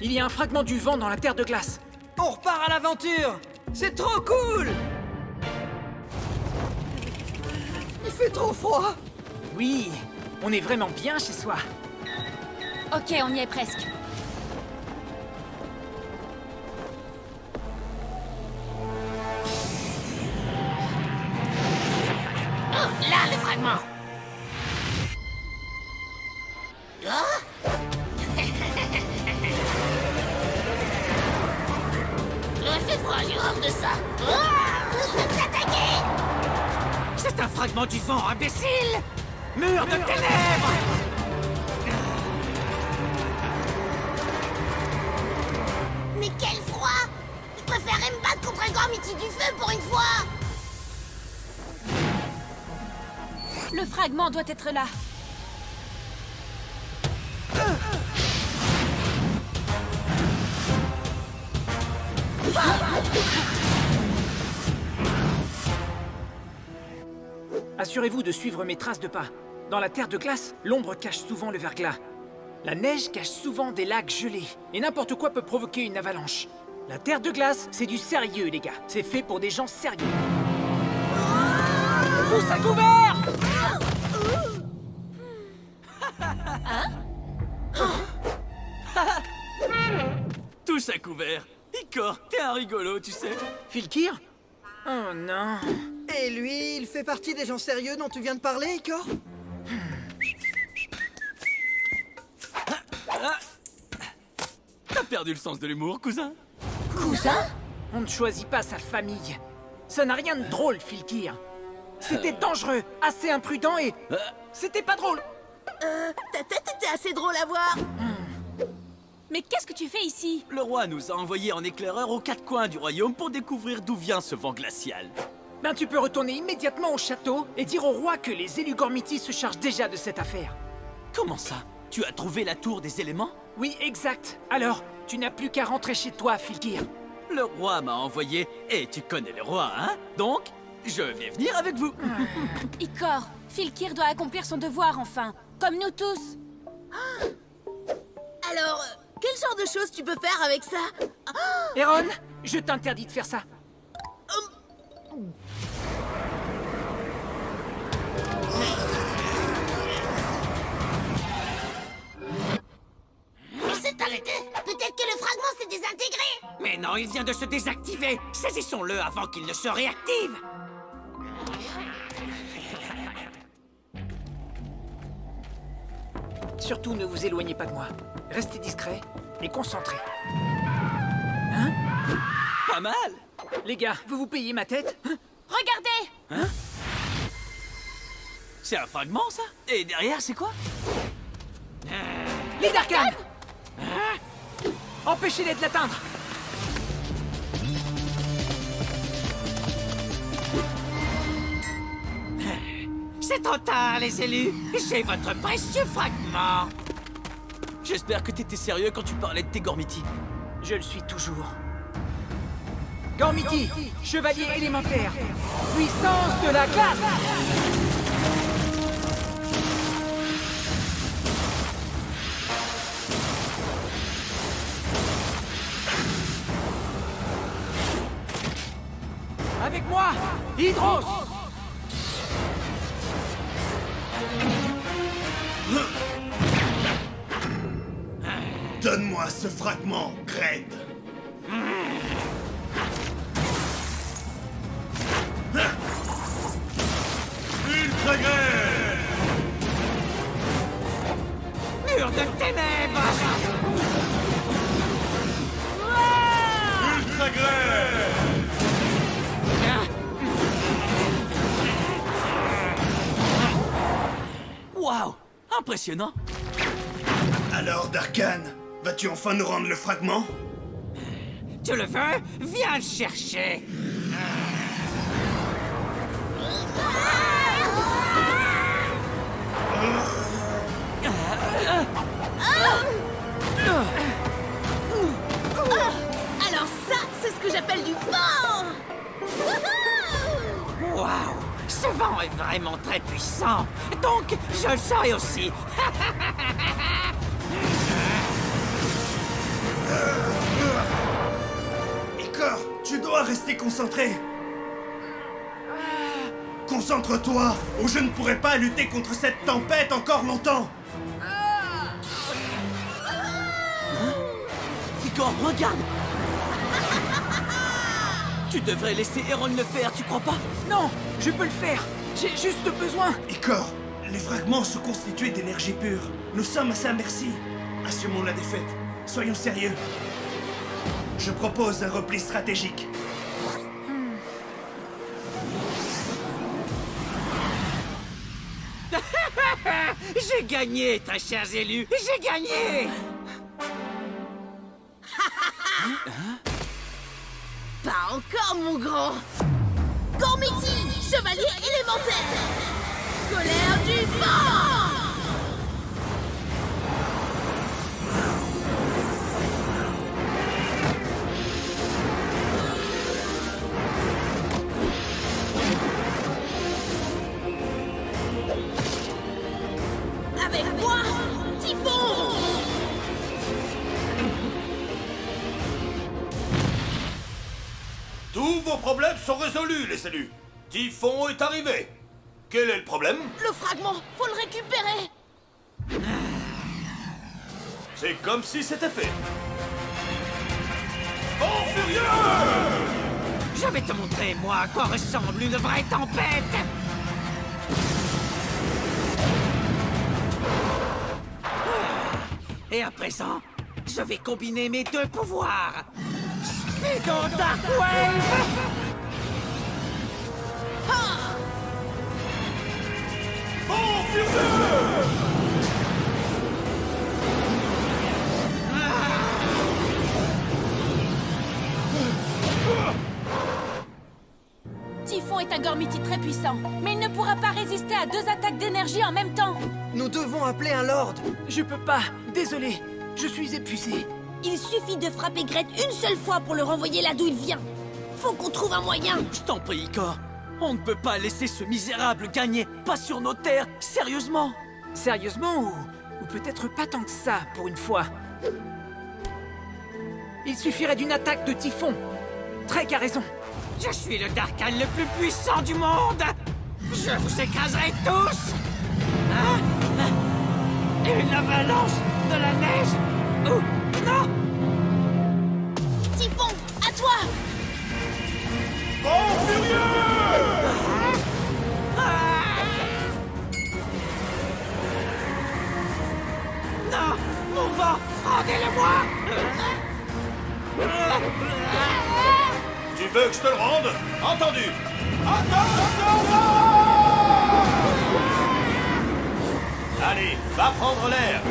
il y a un fragment du vent dans la terre de glace. On repart à l'aventure! C'est trop cool! Il fait trop froid! Oui, on est vraiment bien chez soi. Ok, on y est presque. Oh, là, le fragment. Oh. Il fait froid, j'ai horreur de ça. Oh, nous sommes attaqués. C'est un fragment du vent, imbécile! Mur de ténèbres! Mais quel froid! Je préférerais me battre contre un Gormiti du feu pour une fois! Le fragment doit être là. Assurez-vous de suivre mes traces de pas. Dans la terre de glace, l'ombre cache souvent le verglas. La neige cache souvent des lacs gelés. Et n'importe quoi peut provoquer une avalanche. La terre de glace, c'est du sérieux, les gars. C'est fait pour des gens sérieux. Tous à couvert! Tous à couvert. Icor, t'es un rigolo, tu sais. Filkir? Oh non. Et lui, il fait partie des gens sérieux dont tu viens de parler, Icor? T'as perdu le sens de l'humour, cousin? Cousin? On ne choisit pas sa famille. Ça n'a rien de drôle, Filkir. C'était dangereux, assez imprudent et... c'était pas drôle. Ta tête était assez drôle à voir. Mais qu'est-ce que tu fais ici? Le roi nous a envoyés en éclaireur aux 4 coins du royaume pour découvrir d'où vient ce vent glacial. Ben tu peux retourner immédiatement au château et dire au roi que les élus Gormiti se chargent déjà de cette affaire. Comment ça? Tu as trouvé la tour des éléments? Oui, exact. Alors, tu n'as plus qu'à rentrer chez toi, Filkir. Le roi m'a envoyé, et tu connais le roi, hein? Donc, je vais venir avec vous. Icor, Filkir doit accomplir son devoir enfin, comme nous tous. Alors, quel genre de choses tu peux faire avec ça? Eron, je t'interdis de faire ça. Il s'est arrêté. Peut-être que le fragment s'est désintégré. Mais non, il vient de se désactiver. Saisissons-le avant qu'il ne se réactive. Surtout, ne vous éloignez pas de moi. Restez discret et concentré. Hein? Pas mal. Les gars, vous vous payez ma tête? Regardez! Hein? C'est un fragment, ça? Et derrière, c'est quoi? Les Darkans! Empêchez-les de l'atteindre! C'est trop tard, les élus. J'ai votre précieux fragment. J'espère que t'étais sérieux quand tu parlais de tes Gormiti. Je le suis toujours. Gormiti, chevalier élémentaire, puissance de la glace! Avec moi, Hydros! Donne-moi ce fragment, Gred. Ultra Gred! Mur de ténèbres! Ultra Gred! Waouh! Impressionnant! Alors, Darkan, vas-tu enfin nous rendre le fragment? Tu le veux? Viens le chercher! Alors ça, c'est ce que j'appelle du vent! Waouh! Ce vent est vraiment très puissant! Donc, je le serai aussi! Icor, tu dois rester concentré. Concentre-toi, ou je ne pourrai pas lutter contre cette tempête encore longtemps. Icor, regarde! Tu devrais laisser Eron le faire, tu crois pas? Non, je peux le faire. J'ai juste besoin. Icor, les fragments sont constitués d'énergie pure. Nous sommes à sa merci. Assumons la défaite. Soyons sérieux. Je propose un repli stratégique. J'ai gagné, très chers élus! J'ai gagné! Pas encore, mon grand! Gormiti, chevalier élémentaire! Colère du vent! Avec moi, Typhon! Tous vos problèmes sont résolus, les élus. Typhon est arrivé. Quel est le problème? Le fragment, faut le récupérer! C'est comme si c'était fait. Oh, furieux! Je vais te montrer, moi, à quoi ressemble une vraie tempête! Et à présent, je vais combiner mes deux pouvoirs. Speedon Darkwave! Oh, furieux! Typhon est un Gormiti très puissant, mais il ne pourra pas résister à 2 attaques d'énergie en même temps. Nous devons appeler un lord. Je peux pas. Désolé. Je suis épuisé. Il suffit de frapper Gret une seule fois pour le renvoyer là d'où il vient. Faut qu'on trouve un moyen. Je t'en prie, Icor. On ne peut pas laisser ce misérable gagner, pas sur nos terres, sérieusement. Sérieusement ou peut-être pas tant que ça, pour une fois. Il suffirait d'une attaque de typhon. Trek a raison. Je suis le Darkan le plus puissant du monde. Je vous écraserai tous. Une avalanche de la neige. Oh, non. Typhon, à toi! Bon furieux! Non, mon vent, rendez-le-moi. Tu veux que je te le rende? Entendu. Allez, va prendre l'air.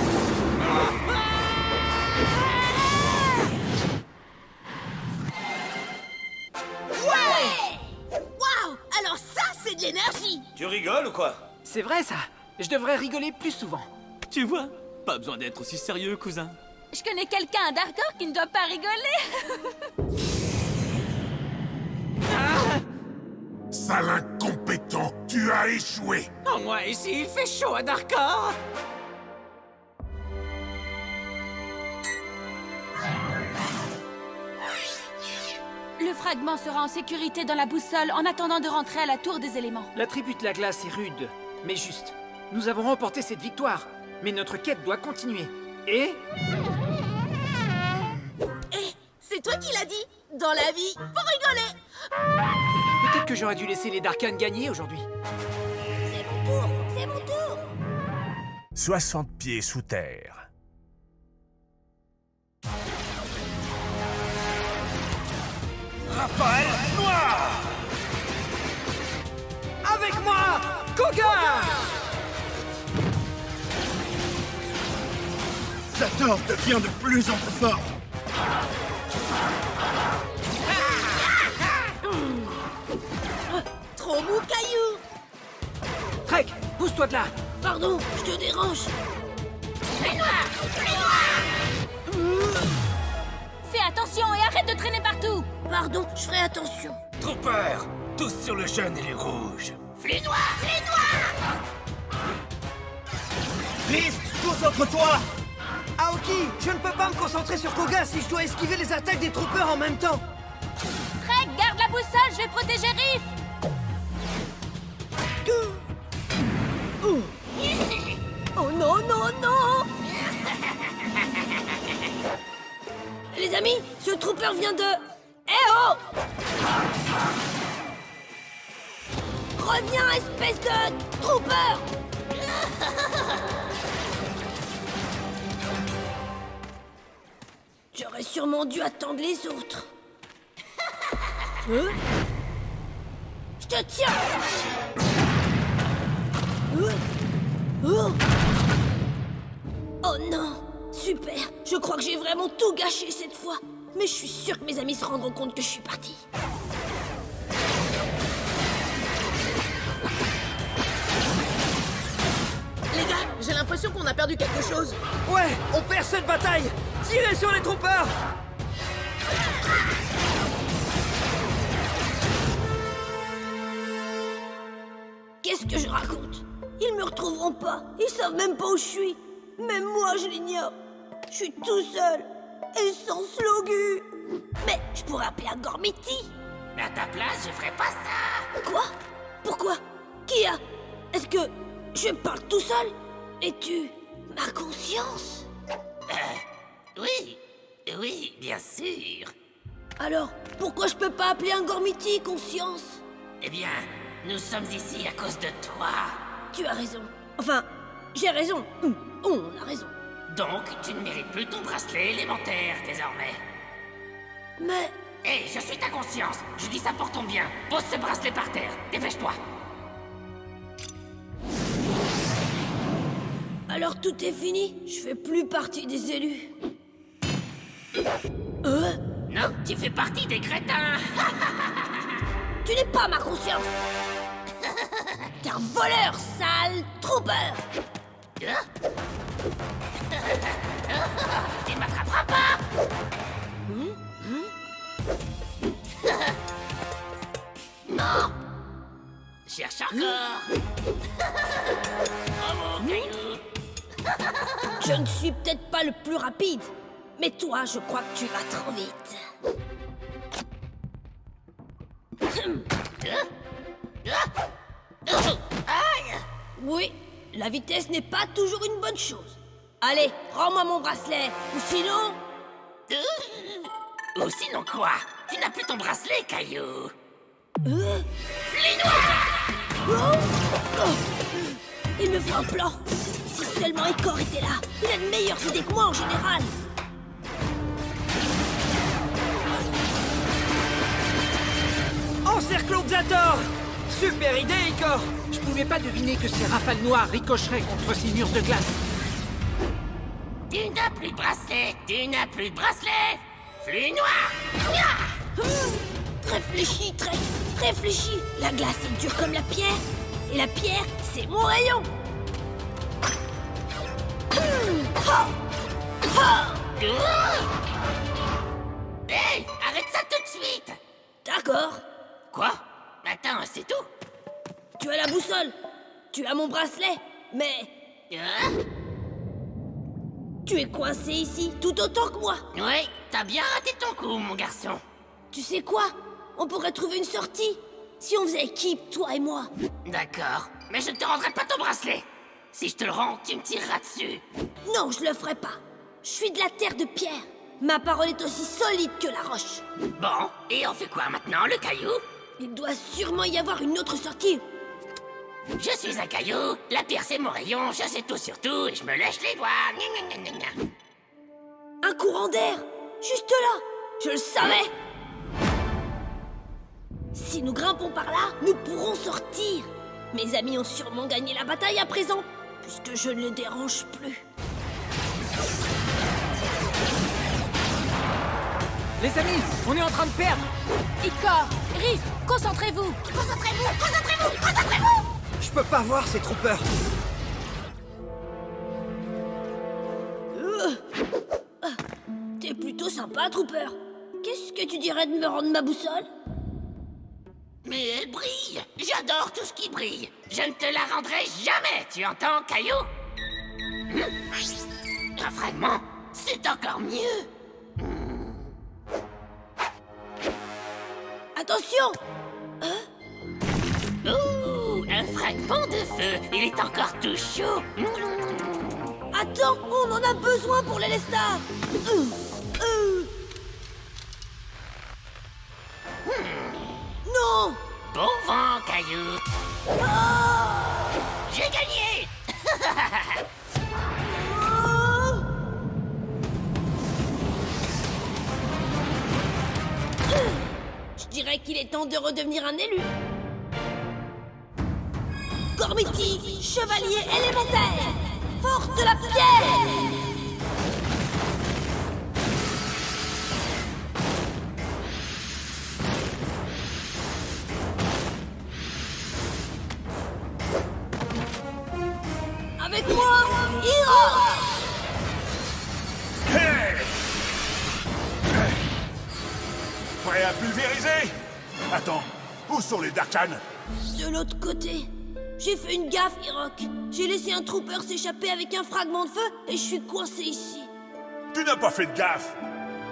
Waouh! Alors ça, c'est de l'énergie! Tu rigoles ou quoi? C'est vrai ça. Je devrais rigoler plus souvent. Tu vois? Pas besoin d'être aussi sérieux, cousin. Je connais quelqu'un à Darkor qui ne doit pas rigoler. Sale incompétent, tu as échoué! Oh, moi ici, il fait chaud à Darkor. Le fragment sera en sécurité dans la boussole en attendant de rentrer à la tour des éléments. La tribu de la glace est rude, mais juste. Nous avons remporté cette victoire, mais notre quête doit continuer. Et... C'est toi qui l'as dit! Dans la vie, faut rigoler! peut-être que j'aurais dû laisser les Darkans gagner aujourd'hui. C'est mon tour! C'est mon tour! 60 pieds sous terre. Raphaël Noir! Avec moi, Koga! Zator devient de plus en plus fort. Trop mou, caillou! Trek, pousse-toi de là! Pardon, je te dérange! Fais attention et arrête de traîner partout. Pardon, je ferai attention. Trooper, tous sur le jaune et le rouge. Flis noir! Flis noir! Riff, tous entre toi! Aoki, je ne peux pas me concentrer sur Koga si je dois esquiver les attaques des troopers en même temps. Trek, garde la boussole, je vais protéger Riff. Oh non, non, non! Les amis, ce trooper vient de... Eh oh! Reviens, espèce de trooper! J'aurais sûrement dû attendre les autres. Hein? Je te tiens! Oh non! Super! Je crois que j'ai vraiment tout gâché cette fois. Mais je suis sûre que mes amis se rendront compte que je suis partie. Les gars, j'ai l'impression qu'on a perdu quelque chose. Ouais, on perd cette bataille! Tirez sur les troopers! Qu'est-ce que je raconte? Ils me retrouveront pas. Ils savent même pas où je suis. Même moi, je l'ignore. Je suis tout seul. Et sans Slogu. Mais je pourrais appeler un Gormiti. Mais à ta place, je ferais pas ça. Quoi? Pourquoi? Qui a? Est-ce que je parle tout seul? Es-tu ma conscience? Oui, oui, bien sûr. Alors, pourquoi je peux pas appeler un Gormiti conscience? Eh bien, nous sommes ici à cause de toi. Tu as raison. Enfin, j'ai raison. On a raison. Donc, tu ne mérites plus ton bracelet élémentaire désormais. Mais... Hé, je suis ta conscience. Je dis ça pour ton bien. Pose ce bracelet par terre. Dépêche-toi. Alors tout est fini? Je fais plus partie des élus. Non, tu fais partie des crétins. Tu n'es pas ma conscience. T'es un voleur, sale trooper. Tu ne m'attraperas pas. Non. Cherche encore. Bravo, Caillou. Je ne suis peut-être pas le plus rapide, mais toi, je crois que tu vas trop vite. Aïe! Oui, la vitesse n'est pas toujours une bonne chose. Allez, rends-moi mon bracelet, ou sinon... Ou sinon quoi? Tu n'as plus ton bracelet, Caillou. Il me faut un plan. Si seulement Icor était là, il a de meilleures idées que moi en général. Encerclons Xator! Super idée, Icor! Je pouvais pas deviner que ces rafales noires ricocheraient contre ces murs de glace. Tu n'as plus de bracelet, tu n'as plus de bracelet. Flux noir. Réfléchis, Trek, réfléchis. La glace est dure comme la pierre, et la pierre, c'est mon rayon. Hey, arrête ça tout de suite. D'accord. Quoi? Attends, c'est tout? Tu as la boussole, tu as mon bracelet, mais... Tu es coincé ici, tout autant que moi. Ouais, t'as bien raté ton coup, mon garçon. Tu sais quoi? On pourrait trouver une sortie, si on faisait équipe, toi et moi. D'accord, mais je ne te rendrai pas ton bracelet. Si je te le rends, tu me tireras dessus. Non, je le ferai pas. Je suis de la terre de pierre. Ma parole est aussi solide que la roche. Bon, et on fait quoi maintenant, le caillou? Il doit sûrement y avoir une autre sortie. Je suis un caillou, la pierre c'est mon rayon, je sais tout sur tout et je me lèche les doigts. Gna, gna, gna, gna. Un courant d'air, juste là. Je le savais. Si nous grimpons par là, nous pourrons sortir. Mes amis ont sûrement gagné la bataille à présent, puisque je ne les dérange plus. Les amis, on est en train de perdre. Icor, Riff, concentrez-vous. Concentrez-vous, concentrez-vous, concentrez-vous. Je peux pas voir ces troopers. T'es plutôt sympa, Trooper. Qu'est-ce que tu dirais de me rendre ma boussole? Mais elle brille. J'adore tout ce qui brille. Je ne te la rendrai jamais, tu entends, caillou? Un fragment, c'est encore mieux. Attention! Ouh, un fragment de feu. Il est encore tout chaud. Attends, on en a besoin pour les Lestar. Non! Bon vent, caillou. J'ai gagné. Je dirais qu'il est temps de redevenir un élu. Gormiti, chevalier élémentaire, force de la pierre. Avec moi, Hiro! Prêt à pulvériser? Attends, où sont les Darkhan? De l'autre côté. J'ai fait une gaffe, Hirok. J'ai laissé un trooper s'échapper avec un fragment de feu et je suis coincé ici. Tu n'as pas fait de gaffe.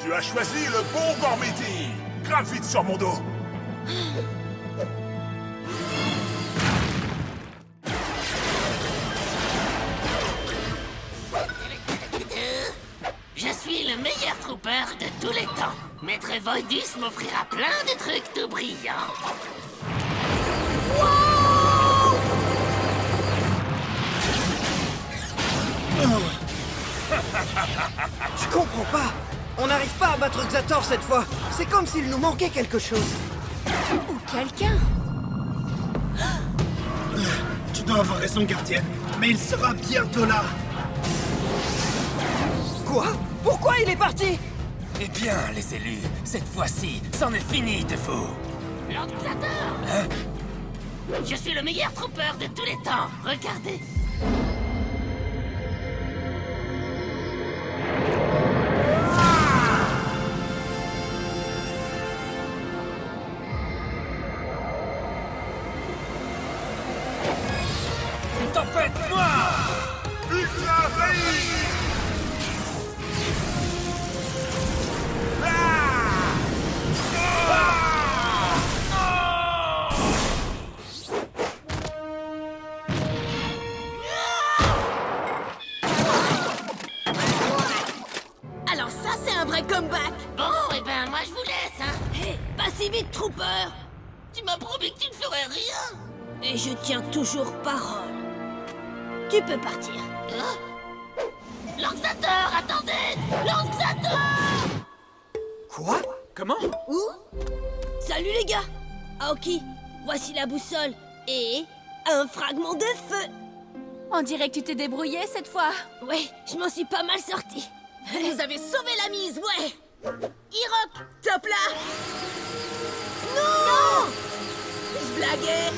Tu as choisi le bon Gormiti. Grimpe vite sur mon dos. Je suis le meilleur trooper de tous les temps. Maître Voidus m'offrira plein de trucs tout brillants. Je comprends pas. On n'arrive pas à battre Xator cette fois. C'est comme s'il nous manquait quelque chose. Ou quelqu'un. Tu dois avoir raison, gardienne. Mais il sera bientôt là. Quoi? Pourquoi il est parti? Eh bien, les élus, cette fois-ci, c'en est fini de vous. Lord Xator! Je suis le meilleur trooper de tous les temps. Regardez. tempête noire! Ultra Raïs! Alors ça, c'est un vrai comeback. Bon, eh ben, moi je vous laisse, hein. Hé, pas si vite, Trooper. Tu m'as promis que tu ne ferais rien. Et je tiens toujours parole. Tu peux partir. Hein? Lanxator, attendez! Lanxator! Quoi? Comment? Où? Salut les gars. Aoki, voici la boussole. Et un fragment de feu. On dirait que tu t'es débrouillé cette fois. Ouais, je m'en suis pas mal sorti. Vous avez sauvé la mise, ouais. Hirok, top là. Non, je blaguais.